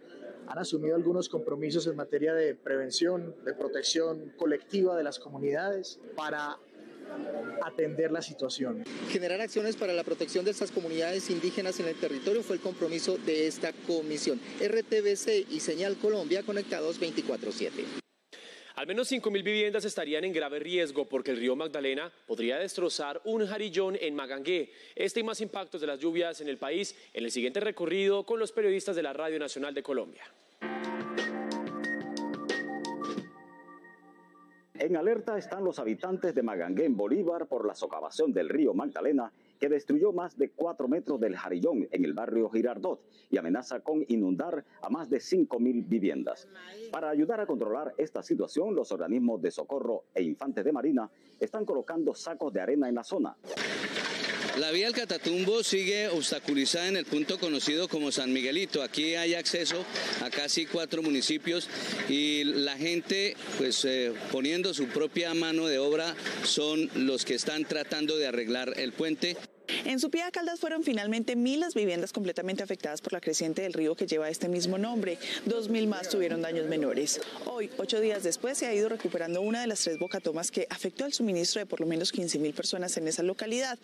han asumido algunos compromisos en materia de prevención, de protección colectiva de las comunidades para atender la situación. Generar acciones para la protección de estas comunidades indígenas en el territorio fue el compromiso de esta comisión. RTVC y Señal Colombia conectados 24/7. Al menos 5.000 viviendas estarían en grave riesgo porque el río Magdalena podría destrozar un jarillón en Magangué. Este y más impactos de las lluvias en el país en el siguiente recorrido con los periodistas de la Radio Nacional de Colombia. En alerta están los habitantes de Magangué en Bolívar por la socavación del río Magdalena, que destruyó más de 4 metros del jarillón en el barrio Girardot y amenaza con inundar a más de 5.000 viviendas. Para ayudar a controlar esta situación, los organismos de socorro e infantes de marina están colocando sacos de arena en la zona. La vía al Catatumbo sigue obstaculizada en el punto conocido como San Miguelito. Aquí hay acceso a casi 4 municipios y la gente, pues poniendo su propia mano de obra, son los que están tratando de arreglar el puente. En Supía, Caldas, fueron finalmente 1.000 las viviendas completamente afectadas por la creciente del río que lleva este mismo nombre. 2.000 más tuvieron daños menores. Hoy, 8 días después, se ha ido recuperando una de las 3 bocatomas que afectó al suministro de por lo menos 15.000 personas en esa localidad.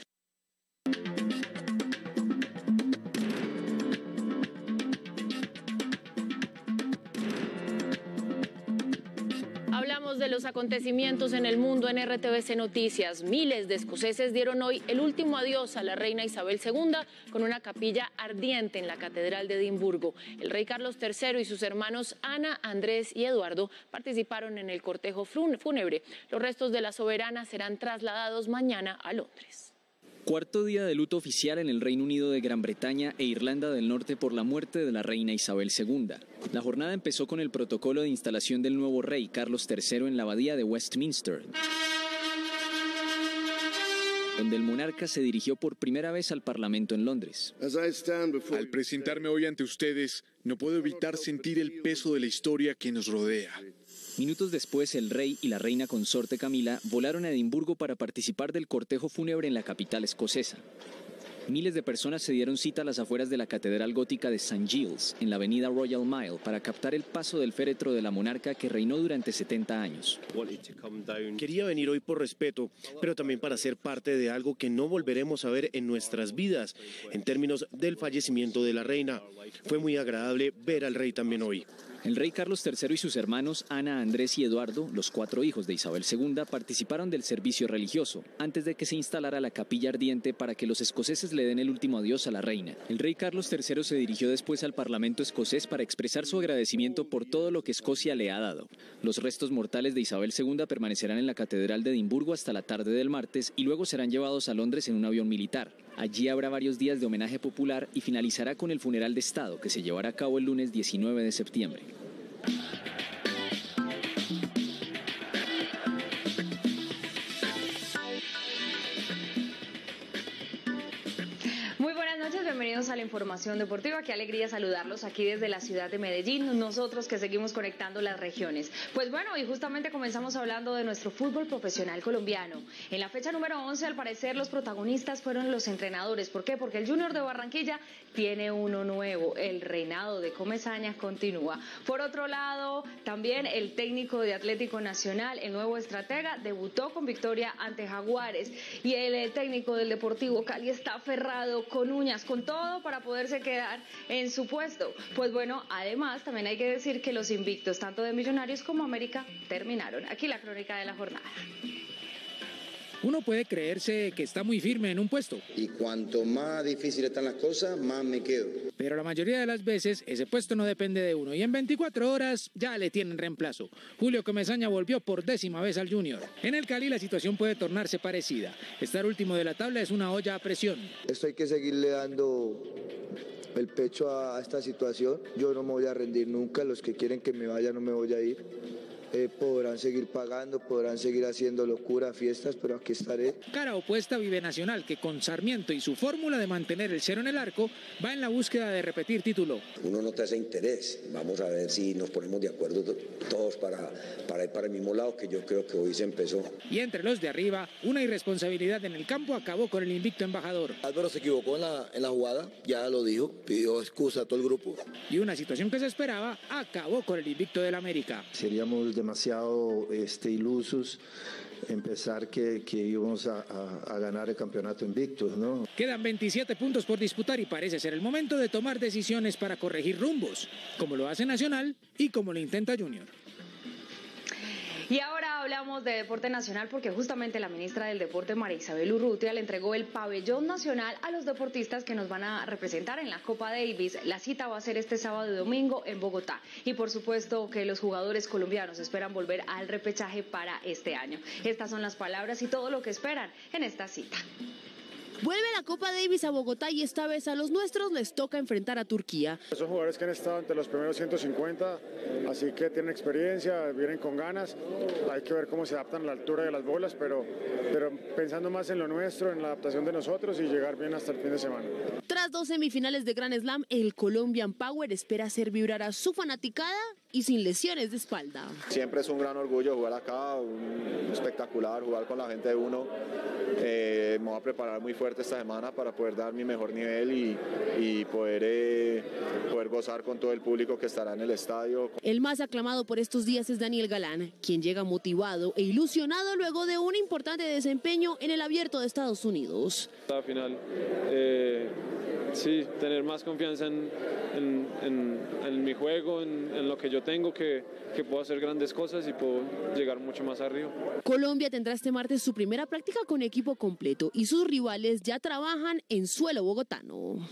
Hablamos de los acontecimientos en el mundo en RTVC Noticias. Miles de escoceses dieron hoy el último adiós a la reina Isabel II con una capilla ardiente en la Catedral de Edimburgo. El rey Carlos III y sus hermanos Ana, Andrés y Eduardo participaron en el cortejo fúnebre. Los restos de la soberana serán trasladados mañana a Londres. Cuarto día de luto oficial en el Reino Unido de Gran Bretaña e Irlanda del Norte por la muerte de la reina Isabel II. La jornada empezó con el protocolo de instalación del nuevo rey Carlos III en la abadía de Westminster, donde el monarca se dirigió por primera vez al Parlamento en Londres. Al presentarme hoy ante ustedes, no puedo evitar sentir el peso de la historia que nos rodea. Minutos después, el rey y la reina consorte Camila volaron a Edimburgo para participar del cortejo fúnebre en la capital escocesa. Miles de personas se dieron cita a las afueras de la Catedral Gótica de St. Giles, en la avenida Royal Mile, para captar el paso del féretro de la monarca que reinó durante 70 años. Quería venir hoy por respeto, pero también para ser parte de algo que no volveremos a ver en nuestras vidas, en términos del fallecimiento de la reina. Fue muy agradable ver al rey también hoy. El rey Carlos III y sus hermanos Ana, Andrés y Eduardo, los 4 hijos de Isabel II, participaron del servicio religioso antes de que se instalara la capilla ardiente para que los escoceses le den el último adiós a la reina. El rey Carlos III se dirigió después al Parlamento escocés para expresar su agradecimiento por todo lo que Escocia le ha dado. Los restos mortales de Isabel II permanecerán en la Catedral de Edimburgo hasta la tarde del martes y luego serán llevados a Londres en un avión militar. Allí habrá varios días de homenaje popular y finalizará con el funeral de Estado, que se llevará a cabo el lunes 19 de septiembre. Muy buenas noches, bienvenidos a la información deportiva. Qué alegría saludarlos aquí desde la ciudad de Medellín, nosotros que seguimos conectando las regiones. Pues bueno, y justamente comenzamos hablando de nuestro fútbol profesional colombiano. En la fecha número 11, al parecer, los protagonistas fueron los entrenadores. ¿Por qué? Porque el Junior de Barranquilla tiene uno nuevo. El reinado de Comesaña continúa. Por otro lado, también el técnico de Atlético Nacional, el nuevo estratega, debutó con victoria ante Jaguares. Y el técnico del Deportivo Cali está aferrado con uñas, con todo para poderse quedar en su puesto. Pues bueno, además también hay que decir que los invictos tanto de Millonarios como América terminaron. Aquí la crónica de la jornada. Uno puede creerse que está muy firme en un puesto. Y cuanto más difíciles están las cosas, más me quedo. Pero la mayoría de las veces ese puesto no depende de uno y en 24 horas ya le tienen reemplazo. Julio Comesaña volvió por 10ª vez al Junior. En el Cali la situación puede tornarse parecida. Estar último de la tabla es una olla a presión. Esto hay que seguirle dando el pecho a esta situación. Yo no me voy a rendir nunca. Los que quieren que me vaya no me voy a ir. Podrán seguir pagando, podrán seguir haciendo locura, fiestas, pero aquí estaré. Cara opuesta vive Nacional, que con Sarmiento y su fórmula de mantener el 0 en el arco, va en la búsqueda de repetir título. Uno nota ese interés, vamos a ver si nos ponemos de acuerdo todos para ir para el mismo lado, que yo creo que hoy se empezó. Y entre los de arriba, una irresponsabilidad en el campo acabó con el invicto embajador. Álvaro se equivocó en la jugada, ya lo dijo, pidió excusa a todo el grupo. Y una situación que se esperaba acabó con el invicto del América. Seríamos demasiado ilusos empezar que íbamos a ganar el campeonato invictos, ¿no? Quedan 27 puntos por disputar y parece ser el momento de tomar decisiones para corregir rumbos, como lo hace Nacional y como lo intenta Junior. Y ahora hablamos de deporte nacional porque justamente la ministra del Deporte, María Isabel Urrutia, le entregó el pabellón nacional a los deportistas que nos van a representar en la Copa Davis. La cita va a ser este sábado y domingo en Bogotá. Y por supuesto que los jugadores colombianos esperan volver al repechaje para este año. Estas son las palabras y todo lo que esperan en esta cita. Vuelve la Copa Davis a Bogotá y esta vez a los nuestros les toca enfrentar a Turquía. Son jugadores que han estado entre los primeros 150, así que tienen experiencia, vienen con ganas. Hay que ver cómo se adaptan a la altura de las bolas, pero pensando más en lo nuestro, en la adaptación de nosotros y llegar bien hasta el fin de semana. Tras 2 semifinales de Grand Slam, el Colombian Power espera hacer vibrar a su fanaticada y sin lesiones de espalda. Siempre es un gran orgullo jugar acá, espectacular jugar con la gente de uno. Me voy a preparar muy fuerte esta semana para poder dar mi mejor nivel y poder gozar con todo el público que estará en el estadio. El más aclamado por estos días es Daniel Galán, quien llega motivado e ilusionado luego de un importante desempeño en el Abierto de Estados Unidos. La final, sí, tener más confianza en mi juego, en lo que yo tengo, que puedo hacer grandes cosas y puedo llegar mucho más arriba. Colombia tendrá este martes su primera práctica con equipo completo y sus rivales ya trabajan en suelo bogotano.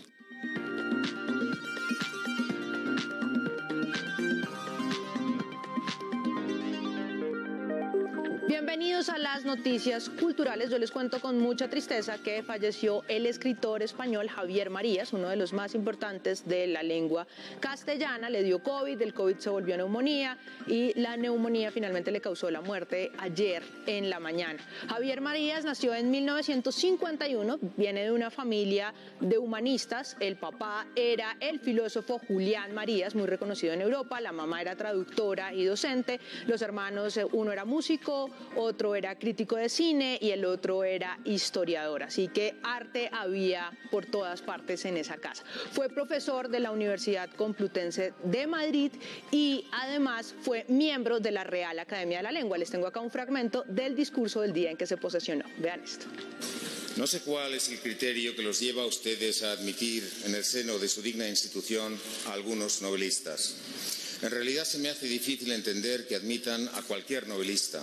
Bienvenidos a las noticias culturales. Yo les cuento con mucha tristeza que falleció el escritor español Javier Marías, uno de los más importantes de la lengua castellana. Le dio COVID, el COVID se volvió neumonía y la neumonía finalmente le causó la muerte ayer en la mañana. Javier Marías nació en 1951, viene de una familia de humanistas. El papá era el filósofo Julián Marías, muy reconocido en Europa. La mamá era traductora y docente. Los hermanos, uno era músico, otro era crítico de cine y el otro era historiador, así que arte había por todas partes en esa casa. Fue profesor de la Universidad Complutense de Madrid y además fue miembro de la Real Academia de la Lengua. Les tengo acá un fragmento del discurso del día en que se posesionó. Vean esto. No sé cuál es el criterio que los lleva a ustedes a admitir en el seno de su digna institución a algunos novelistas. En realidad se me hace difícil entender que admitan a cualquier novelista.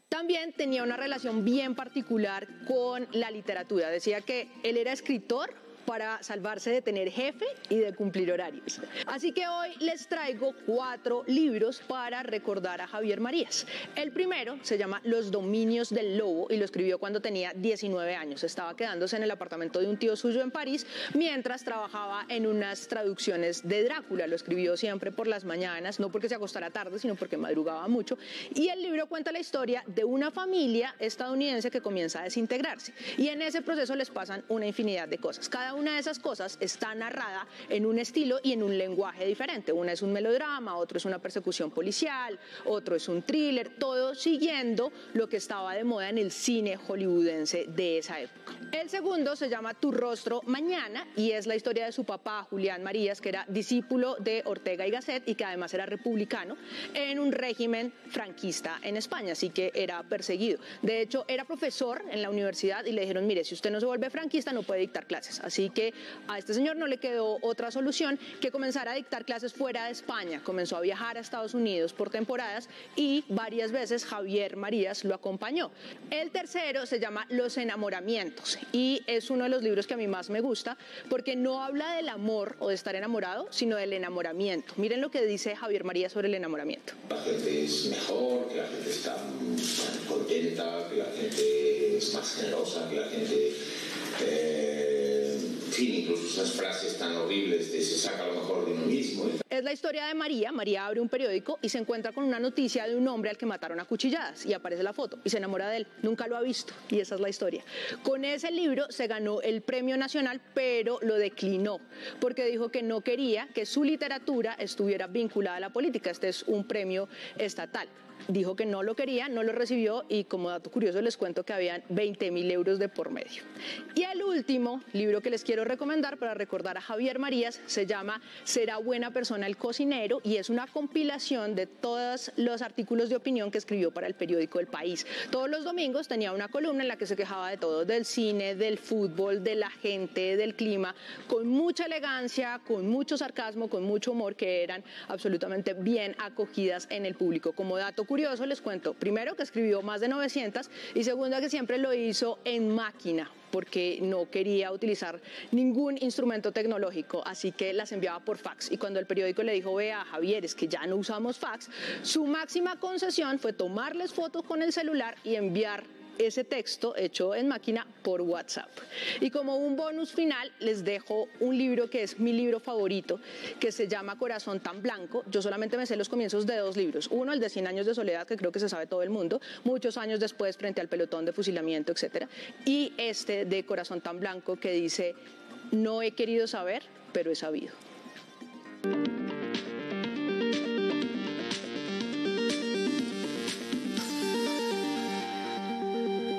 También tenía una relación bien particular con la literatura. Decía que él era escritor para salvarse de tener jefe y de cumplir horarios. Así que hoy les traigo 4 libros para recordar a Javier Marías. El primero se llama Los dominios del lobo y lo escribió cuando tenía 19 años. Estaba quedándose en el apartamento de un tío suyo en París mientras trabajaba en unas traducciones de Drácula. Lo escribió siempre por las mañanas, no porque se acostara tarde, sino porque madrugaba mucho. Y el libro cuenta la historia de una familia estadounidense que comienza a desintegrarse. Y en ese proceso les pasan una infinidad de cosas. Cada una de esas cosas está narrada en un estilo y en un lenguaje diferente. Una es un melodrama, otro es una persecución policial, otro es un thriller, todo siguiendo lo que estaba de moda en el cine hollywoodense de esa época. El segundo se llama Tu rostro mañana y es la historia de su papá, Julián Marías, que era discípulo de Ortega y Gasset y que además era republicano en un régimen franquista en España, así que era perseguido. De hecho, era profesor en la universidad y le dijeron, mire, si usted no se vuelve franquista no puede dictar clases, así Así que a este señor no le quedó otra solución que comenzar a dictar clases fuera de España. Comenzó a viajar a Estados Unidos por temporadas y varias veces Javier Marías lo acompañó. El tercero se llama Los enamoramientos y es uno de los libros que a mí más me gusta porque no habla del amor o de estar enamorado, sino del enamoramiento. Miren lo que dice Javier Marías sobre el enamoramiento. La gente es mejor, que la gente está contenta, que la gente es más generosa, que la gente, en fin, incluso esas frases tan horribles de se saca lo mejor de uno mismo. Es la historia de María. María abre un periódico y se encuentra con una noticia de un hombre al que mataron a cuchilladas y aparece la foto y se enamora de él. Nunca lo ha visto y esa es la historia. Con ese libro se ganó el Premio Nacional, pero lo declinó porque dijo que no quería que su literatura estuviera vinculada a la política. Este es un premio estatal. Dijo que no lo quería, no lo recibió y como dato curioso les cuento que habían 20.000 euros de por medio. Y el último libro que les quiero recomendar para recordar a Javier Marías se llama Será buena persona el cocinero y es una compilación de todos los artículos de opinión que escribió para el periódico El País. Todos los domingos tenía una columna en la que se quejaba de todo, del cine, del fútbol, de la gente, del clima, con mucha elegancia, con mucho sarcasmo, con mucho humor, que eran absolutamente bien acogidas en el público. Como dato curioso les cuento, primero que escribió más de 900 y segunda que siempre lo hizo en máquina porque no quería utilizar ningún instrumento tecnológico, así que las enviaba por fax. Y cuando el periódico le dijo, vea Javier, es que ya no usamos fax, su máxima concesión fue tomarles fotos con el celular y enviar ese texto hecho en máquina por WhatsApp. Y como un bonus final les dejo un libro que es mi libro favorito, que se llama Corazón tan blanco. Yo solamente me sé los comienzos de dos libros. Uno, el de 100 años de soledad, que creo que se sabe todo el mundo, muchos años después frente al pelotón de fusilamiento, etc. Y este de Corazón tan blanco que dice, no he querido saber, pero he sabido.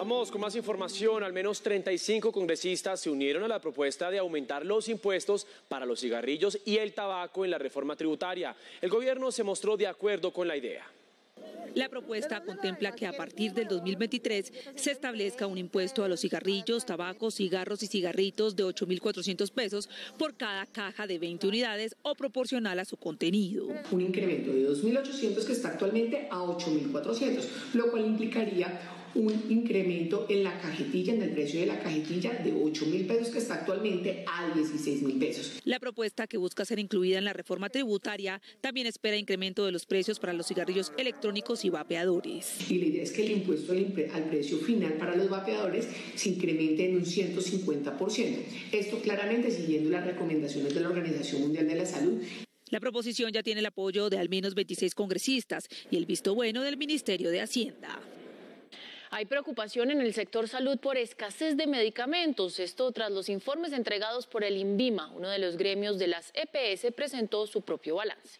Vamos con más información. Al menos 35 congresistas se unieron a la propuesta de aumentar los impuestos para los cigarrillos y el tabaco en la reforma tributaria. El gobierno se mostró de acuerdo con la idea. La propuesta contempla que a partir del 2023 se establezca un impuesto a los cigarrillos, tabacos, cigarros y cigarritos de 8.400 pesos por cada caja de 20 unidades o proporcional a su contenido. Un incremento de 2.800 que está actualmente a 8.400, lo cual implicaría un incremento en la cajetilla, en el precio de la cajetilla de 8.000 pesos que está actualmente a 16.000 pesos. La propuesta, que busca ser incluida en la reforma tributaria, también espera incremento de los precios para los cigarrillos electrónicos y vapeadores. Y la idea es que el impuesto al precio final para los vapeadores se incremente en un 150%. Esto claramente siguiendo las recomendaciones de la Organización Mundial de la Salud. La proposición ya tiene el apoyo de al menos 26 congresistas y el visto bueno del Ministerio de Hacienda. Hay preocupación en el sector salud por escasez de medicamentos. Esto tras los informes entregados por el INVIMA, uno de los gremios de las EPS, presentó su propio balance.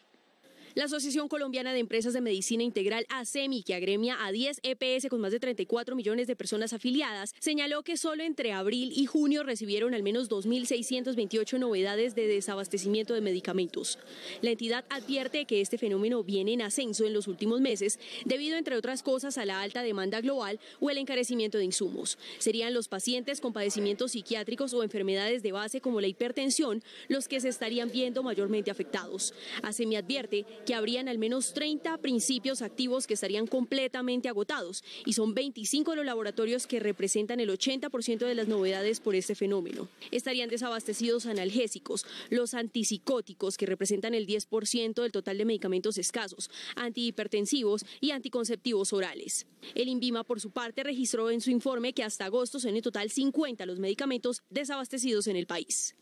La Asociación Colombiana de Empresas de Medicina Integral, ASEMI, que agremia a 10 EPS con más de 34 millones de personas afiliadas, señaló que solo entre abril y junio recibieron al menos 2.628 novedades de desabastecimiento de medicamentos. La entidad advierte que este fenómeno viene en ascenso en los últimos meses debido, entre otras cosas, a la alta demanda global o el encarecimiento de insumos. Serían los pacientes con padecimientos psiquiátricos o enfermedades de base como la hipertensión los que se estarían viendo mayormente afectados. ASEMI advierte que habrían al menos 30 principios activos que estarían completamente agotados y son 25 los laboratorios que representan el 80% de las novedades por este fenómeno. Estarían desabastecidos analgésicos, los antipsicóticos que representan el 10% del total de medicamentos escasos, antihipertensivos y anticonceptivos orales. El INVIMA, por su parte, registró en su informe que hasta agosto son en total 50 los medicamentos desabastecidos en el país.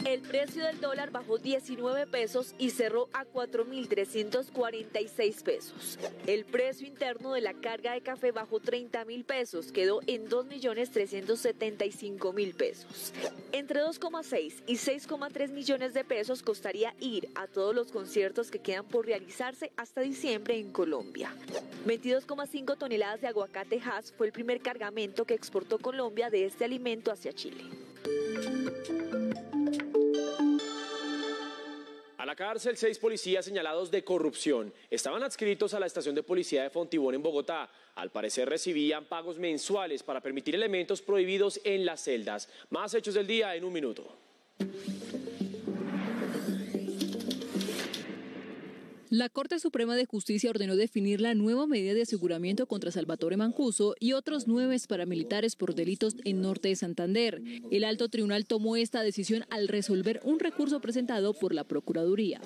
El precio del dólar bajó 19 pesos y cerró a 4.346 pesos. El precio interno de la carga de café bajó 30.000 pesos, quedó en 2.375.000 pesos. Entre 2,6 y 6,3 millones de pesos costaría ir a todos los conciertos que quedan por realizarse hasta diciembre en Colombia. 22,5 toneladas de aguacate Hass fue el primer cargamento que exportó Colombia de este alimento hacia Chile. A la cárcel 6 policías señalados de corrupción. Estaban adscritos a la estación de policía de Fontibón en Bogotá. Al parecer recibían pagos mensuales para permitir elementos prohibidos en las celdas. Más hechos del día en un minuto. La Corte Suprema de Justicia ordenó definir la nueva medida de aseguramiento contra Salvatore Mancuso y otros 9 paramilitares por delitos en Norte de Santander. El alto tribunal tomó esta decisión al resolver un recurso presentado por la Procuraduría.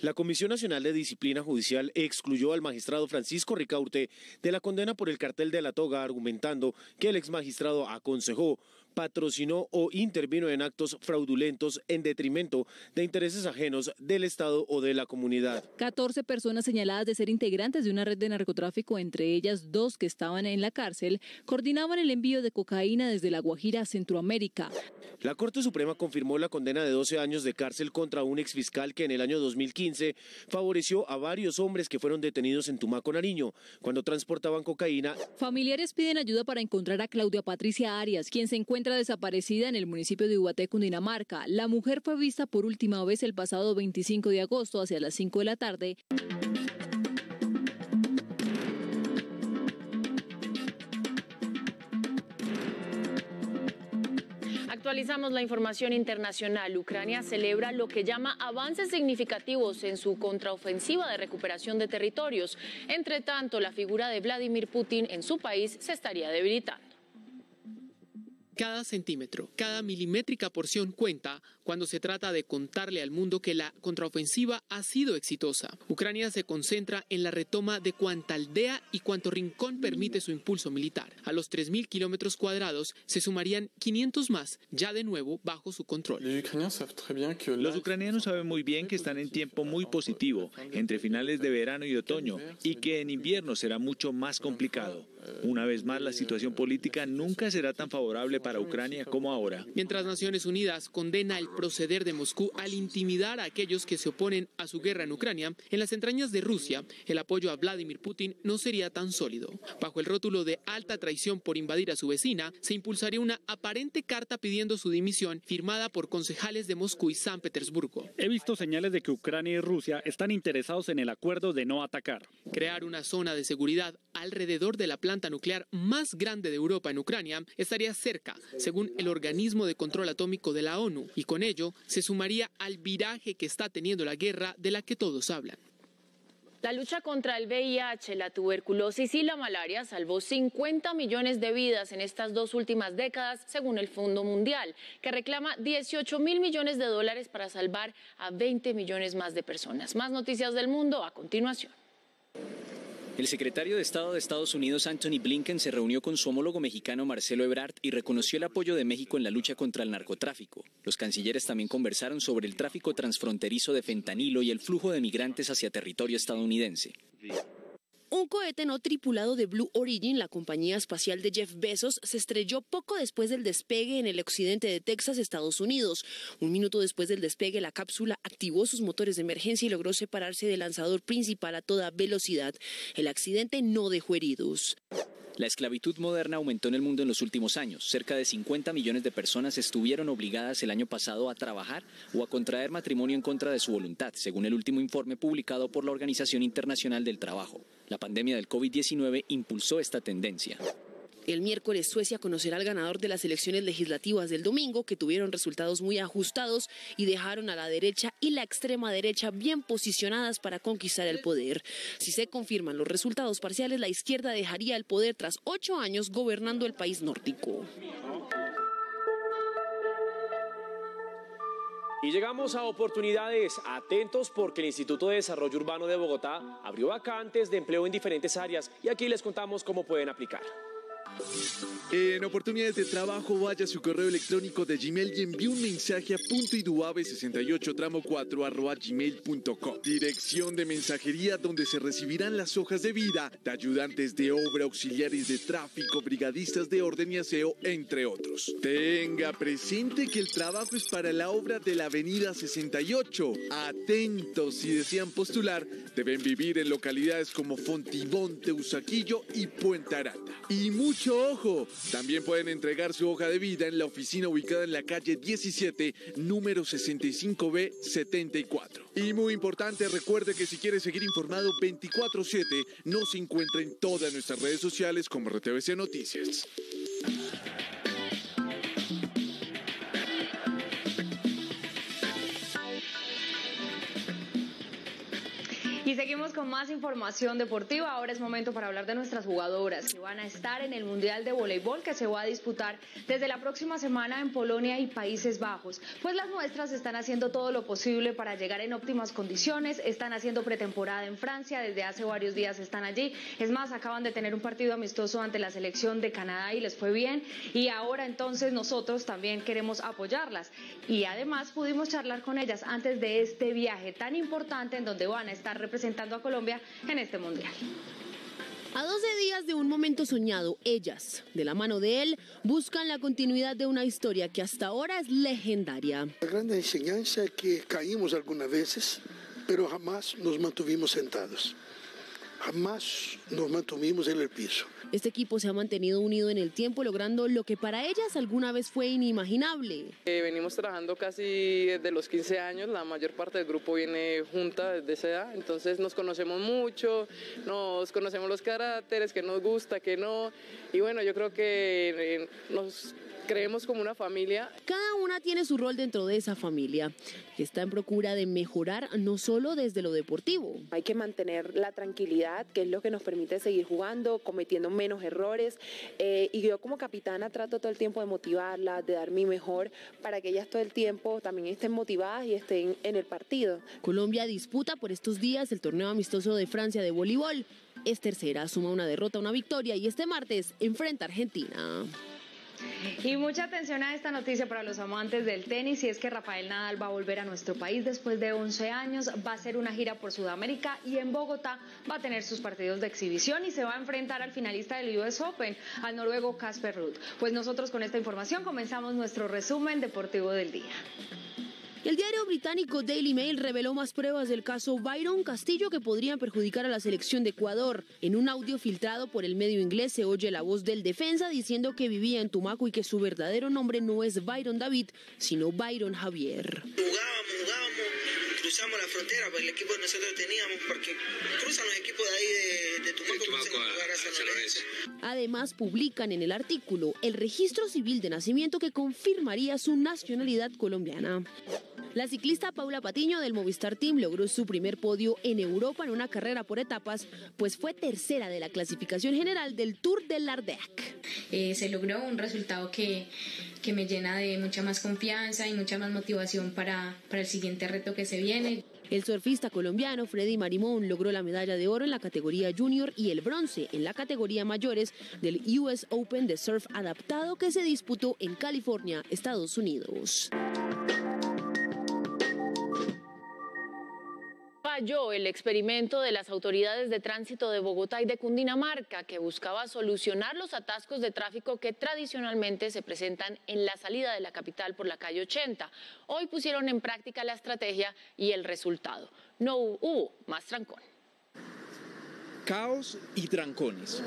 La Comisión Nacional de Disciplina Judicial excluyó al magistrado Francisco Ricaurte de la condena por el cartel de la toga, argumentando que el exmagistrado aconsejó, patrocinó o intervino en actos fraudulentos en detrimento de intereses ajenos del Estado o de la comunidad. 14 personas señaladas de ser integrantes de una red de narcotráfico, entre ellas 2 que estaban en la cárcel, coordinaban el envío de cocaína desde La Guajira a Centroamérica. La Corte Suprema confirmó la condena de 12 años de cárcel contra un exfiscal que en el año 2015 favoreció a varios hombres que fueron detenidos en Tumaco, Nariño, cuando transportaban cocaína. Familiares piden ayuda para encontrar a Claudia Patricia Arias, quien se encuentra desaparecida en el municipio de Ubaté, Cundinamarca. La mujer fue vista por última vez el pasado 25 de agosto hacia las 5 de la tarde. Actualizamos la información internacional. Ucrania celebra lo que llama avances significativos en su contraofensiva de recuperación de territorios. Entre tanto, la figura de Vladimir Putin en su país se estaría debilitando. Cada centímetro, cada milimétrica porción cuenta cuando se trata de contarle al mundo que la contraofensiva ha sido exitosa. Ucrania se concentra en la retoma de cuanta aldea y cuanto rincón permite su impulso militar. A los 3.000 kilómetros cuadrados se sumarían 500 más, ya de nuevo bajo su control. Los ucranianos saben muy bien que están en tiempo muy positivo, entre finales de verano y otoño, y que en invierno será mucho más complicado. Una vez más, la situación política nunca será tan favorable para Ucrania como ahora. Mientras Naciones Unidas condena el proceder de Moscú al intimidar a aquellos que se oponen a su guerra en Ucrania, en las entrañas de Rusia, el apoyo a Vladimir Putin no sería tan sólido. Bajo el rótulo de alta traición por invadir a su vecina, se impulsaría una aparente carta pidiendo su dimisión, firmada por concejales de Moscú y San Petersburgo. He visto señales de que Ucrania y Rusia están interesados en el acuerdo de no atacar. Crear una zona de seguridad alrededor de la planta nuclear más grande de Europa en Ucrania estaría cerca, según el organismo de control atómico de la ONU, y con ello se sumaría al viraje que está teniendo la guerra de la que todos hablan. La lucha contra el VIH, la tuberculosis y la malaria salvó 50 millones de vidas en estas 2 últimas décadas, según el Fondo Mundial, que reclama 18.000 millones de dólares para salvar a 20 millones más de personas. Más noticias del mundo a continuación. El secretario de Estado de Estados Unidos, Antony Blinken, se reunió con su homólogo mexicano, Marcelo Ebrard, y reconoció el apoyo de México en la lucha contra el narcotráfico. Los cancilleres también conversaron sobre el tráfico transfronterizo de fentanilo y el flujo de migrantes hacia territorio estadounidense. Un cohete no tripulado de Blue Origin, la compañía espacial de Jeff Bezos, se estrelló poco después del despegue en el occidente de Texas, Estados Unidos. Un minuto después del despegue, la cápsula activó sus motores de emergencia y logró separarse del lanzador principal a toda velocidad. El accidente no dejó heridos. La esclavitud moderna aumentó en el mundo en los últimos años. Cerca de 50 millones de personas estuvieron obligadas el año pasado a trabajar o a contraer matrimonio en contra de su voluntad, según el último informe publicado por la Organización Internacional del Trabajo. La pandemia del COVID-19 impulsó esta tendencia. El miércoles Suecia conocerá al ganador de las elecciones legislativas del domingo, que tuvieron resultados muy ajustados y dejaron a la derecha y la extrema derecha bien posicionadas para conquistar el poder. Si se confirman los resultados parciales, la izquierda dejaría el poder tras 8 años gobernando el país nórdico. Y llegamos a oportunidades. Atentos porque el Instituto de Desarrollo Urbano de Bogotá abrió vacantes de empleo en diferentes áreas y aquí les contamos cómo pueden aplicar. En oportunidades de trabajo, vaya a su correo electrónico de Gmail y envíe un mensaje a puntoiduave68tramo4@gmail.com. Dirección de mensajería donde se recibirán las hojas de vida de ayudantes de obra, auxiliares de tráfico, brigadistas de orden y aseo, entre otros. Tenga presente que el trabajo es para la obra de la Avenida 68. Atentos, si desean postular, deben vivir en localidades como Fontibón, Teusaquillo y Puente Aranda. Y mucho mucho ojo. También pueden entregar su hoja de vida en la oficina ubicada en la calle 17, número 65B 74. Y muy importante, recuerde que si quiere seguir informado 24/7, nos encuentra en todas nuestras redes sociales como RTVC Noticias. Y seguimos con más información deportiva. Ahora es momento para hablar de nuestras jugadoras que van a estar en el Mundial de Voleibol que se va a disputar desde la próxima semana en Polonia y Países Bajos. Pues las nuestras están haciendo todo lo posible para llegar en óptimas condiciones, están haciendo pretemporada en Francia, desde hace varios días están allí. Es más, acaban de tener un partido amistoso ante la selección de Canadá y les fue bien. Y ahora entonces nosotros también queremos apoyarlas. Y además pudimos charlar con ellas antes de este viaje tan importante en donde van a estar representando a Colombia en este Mundial. A 12 días de un momento soñado, ellas, de la mano de él, buscan la continuidad de una historia que hasta ahora es legendaria. La gran enseñanza es que caímos algunas veces, pero jamás nos mantuvimos sentados. Jamás nos mantuvimos en el piso. Este equipo se ha mantenido unido en el tiempo, logrando lo que para ellas alguna vez fue inimaginable. Venimos trabajando casi desde los 15 años, la mayor parte del grupo viene junta desde esa edad, entonces nos conocemos mucho, nos conocemos los caracteres, qué nos gusta, qué no, y bueno, yo creo que nos creemos como una familia. Cada una tiene su rol dentro de esa familia, que está en procura de mejorar no solo desde lo deportivo. Hay que mantener la tranquilidad, que es lo que nos permite seguir jugando, cometiendo menos errores, y yo como capitana trato todo el tiempo de motivarlas, de dar mi mejor, para que ellas todo el tiempo también estén motivadas y estén en el partido. Colombia disputa por estos días el torneo amistoso de Francia de voleibol. Es tercera, suma una derrota, una victoria y este martes enfrenta a Argentina. Y mucha atención a esta noticia para los amantes del tenis, y es que Rafael Nadal va a volver a nuestro país después de 11 años, va a hacer una gira por Sudamérica y en Bogotá va a tener sus partidos de exhibición y se va a enfrentar al finalista del US Open, al noruego Casper Ruud. Pues nosotros con esta información comenzamos nuestro resumen deportivo del día. El diario británico Daily Mail reveló más pruebas del caso Byron Castillo que podrían perjudicar a la selección de Ecuador. En un audio filtrado por el medio inglés se oye la voz del defensa diciendo que vivía en Tumaco y que su verdadero nombre no es Byron David, sino Byron Javier. Jugábamos, cruzamos la frontera, pues el equipo que nosotros teníamos, porque cruzan los equipos de ahí de Tumaco a San Lorenzo. Además, publican en el artículo el registro civil de nacimiento que confirmaría su nacionalidad colombiana. La ciclista Paula Patiño del Movistar Team logró su primer podio en Europa en una carrera por etapas, pues fue tercera de la clasificación general del Tour de l'Ardèche. Se logró un resultado que me llena de mucha más confianza y mucha más motivación para el siguiente reto que se viene. El surfista colombiano Freddy Marimón logró la medalla de oro en la categoría junior y el bronce en la categoría mayores del US Open de surf adaptado que se disputó en California, Estados Unidos. Falló el experimento de las autoridades de tránsito de Bogotá y de Cundinamarca que buscaba solucionar los atascos de tráfico que tradicionalmente se presentan en la salida de la capital por la calle 80. Hoy pusieron en práctica la estrategia y el resultado. No hubo más trancón. Caos y trancones.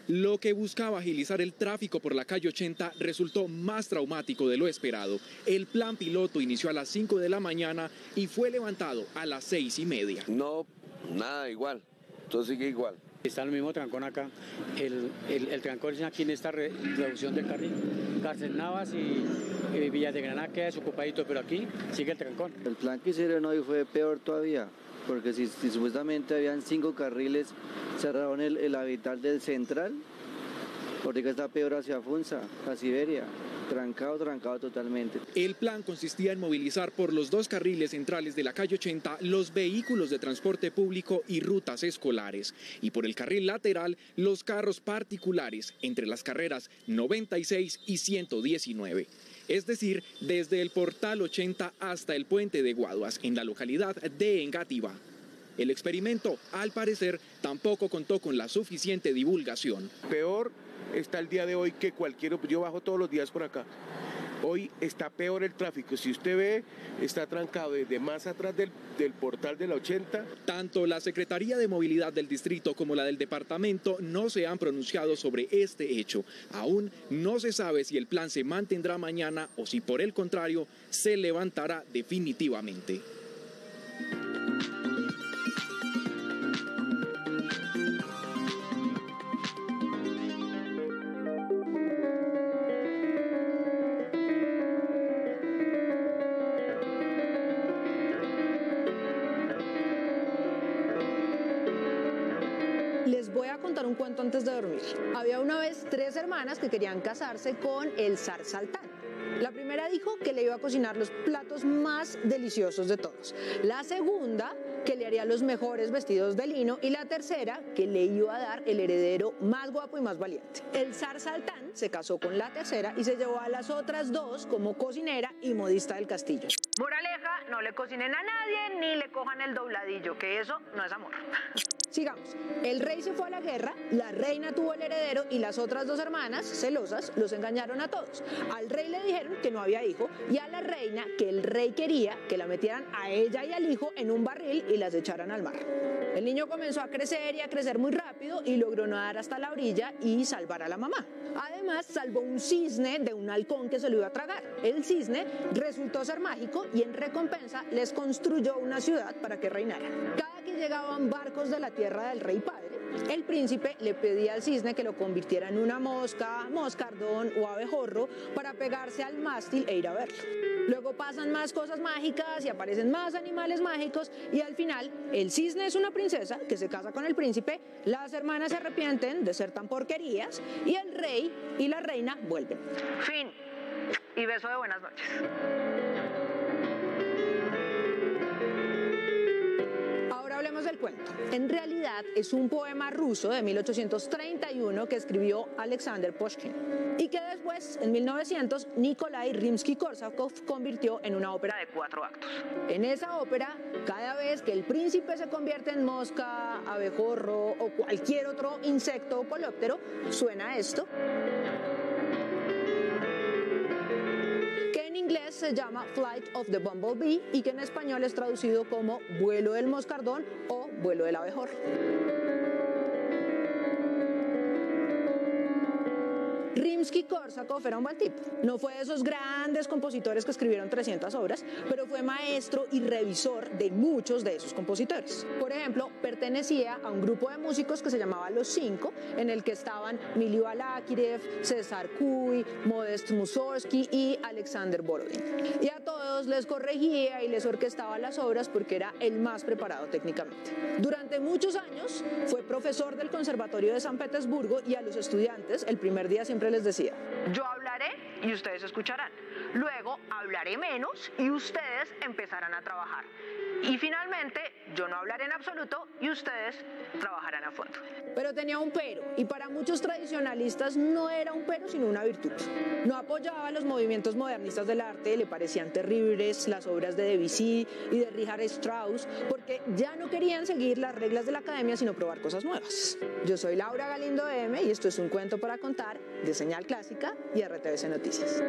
Lo que buscaba agilizar el tráfico por la calle 80 resultó más traumático de lo esperado. El plan piloto inició a las 5 de la mañana y fue levantado a las 6:30. No, nada igual, todo sigue igual. Está el mismo trancón acá, el trancón es aquí en esta reducción del carril. Cárcel Navas y Villa de Granada queda desocupadito, pero aquí sigue el trancón. El plan que hicieron hoy fue peor todavía, porque si supuestamente habían 5 carriles, cerraron el habital del central, porque está peor hacia Funza, a Siberia. Trancado totalmente. El plan consistía en movilizar por los 2 carriles centrales de la calle 80 los vehículos de transporte público y rutas escolares, y por el carril lateral los carros particulares entre las carreras 96 y 119. Es decir, desde el portal 80 hasta el puente de Guaduas, en la localidad de Engativá. El experimento, al parecer, tampoco contó con la suficiente divulgación. Peor está el día de hoy que cualquiera, yo bajo todos los días por acá, Hoy está peor el tráfico. Si usted ve, está trancado desde más atrás del portal de la 80. Tanto la Secretaría de Movilidad del Distrito como la del Departamento no se han pronunciado sobre este hecho. Aún no se sabe si el plan se mantendrá mañana o si por el contrario se levantará definitivamente. Les voy a contar un cuento antes de dormir. Había una vez 3 hermanas que querían casarse con el zar Saltán. La primera dijo que le iba a cocinar los platos más deliciosos de todos. La segunda, que le haría los mejores vestidos de lino. Y la tercera, que le iba a dar el heredero más guapo y más valiente. El zar Saltán se casó con la tercera y se llevó a las otras 2 como cocinera y modista del castillo. Moraleja, no le cocinen a nadie ni le cojan el dobladillo, que eso no es amor. Sigamos. El rey se fue a la guerra, la reina tuvo el heredero y las otras 2 hermanas, celosas, los engañaron a todos. Al rey le dijeron que no había hijo y a la reina que el rey quería que la metieran a ella y al hijo en un barril y las echaran al mar. El niño comenzó a crecer y a crecer muy rápido y logró nadar hasta la orilla y salvar a la mamá. Además, salvó un cisne de un halcón que se lo iba a tragar. El cisne resultó ser mágico y en recompensa les construyó una ciudad para que reinaran. Cada que llegaban barcos de la tierra del rey padre, el príncipe le pedía al cisne que lo convirtiera en una mosca, moscardón o abejorro para pegarse al mástil e ir a verlo. Luego pasan más cosas mágicas y aparecen más animales mágicos y al final el cisne es una princesa que se casa con el príncipe, las hermanas se arrepienten de ser tan porquerías y el rey y la reina vuelven. Fin. Y beso de buenas noches. Hablemos del cuento. En realidad es un poema ruso de 1831 que escribió Alexander Pushkin y que después, en 1900, Nikolai Rimsky-Korsakov convirtió en una ópera de 4 actos. En esa ópera, cada vez que el príncipe se convierte en mosca, abejorro o cualquier otro insecto o coleóptero, suena esto, que en inglés se llama Flight of the Bumblebee y que en español es traducido como vuelo del moscardón o vuelo del abejorro. Rimsky-Korsakov era un buen tipo. No fue de esos grandes compositores que escribieron 300 obras, pero fue maestro y revisor de muchos de esos compositores. Por ejemplo, pertenecía a un grupo de músicos que se llamaba Los Cinco, en el que estaban Mili Balakirev, César Cui, Modest Mussorgsky y Alexander Borodin. Y a todos les corregía y les orquestaba las obras porque era el más preparado técnicamente. Durante muchos años fue profesor del Conservatorio de San Petersburgo y a los estudiantes el primer día siempre les decía: yo hablaré y ustedes escucharán. Luego hablaré menos y ustedes empezarán a trabajar. Y finalmente yo no hablaré en absoluto y ustedes trabajarán a fondo. Pero tenía un pero, y para muchos tradicionalistas no era un pero sino una virtud. No apoyaba los movimientos modernistas del arte, le parecían terribles las obras de Debussy y de Richard Strauss, porque ya no querían seguir las reglas de la academia sino probar cosas nuevas. Yo soy Laura Galindo M y esto es Un Cuento para Contar de Señal Clásica y RTBC Noticias.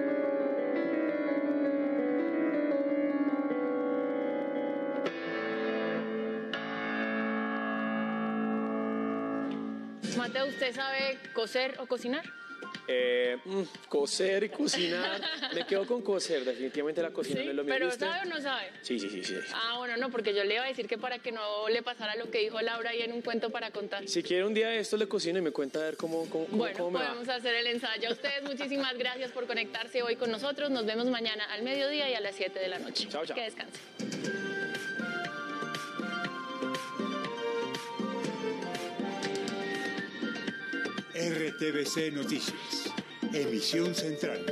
Mateo, ¿usted sabe coser o cocinar? Coser y cocinar. Me quedo con coser, definitivamente la cocina ¿Sí? no es lo mío. ¿Pero sabe o no sabe? Sí. Ah, bueno, no, porque yo le iba a decir que para que no le pasara lo que dijo Laura ahí en Un Cuento para Contar. Si quiere un día de esto le cocino y me cuenta a ver cómo me va. Podemos hacer el ensayo. A ustedes muchísimas gracias por conectarse hoy con nosotros. Nos vemos mañana al mediodía y a las 7 de la noche. Chao. Que descansen. RTBC Noticias, emisión central.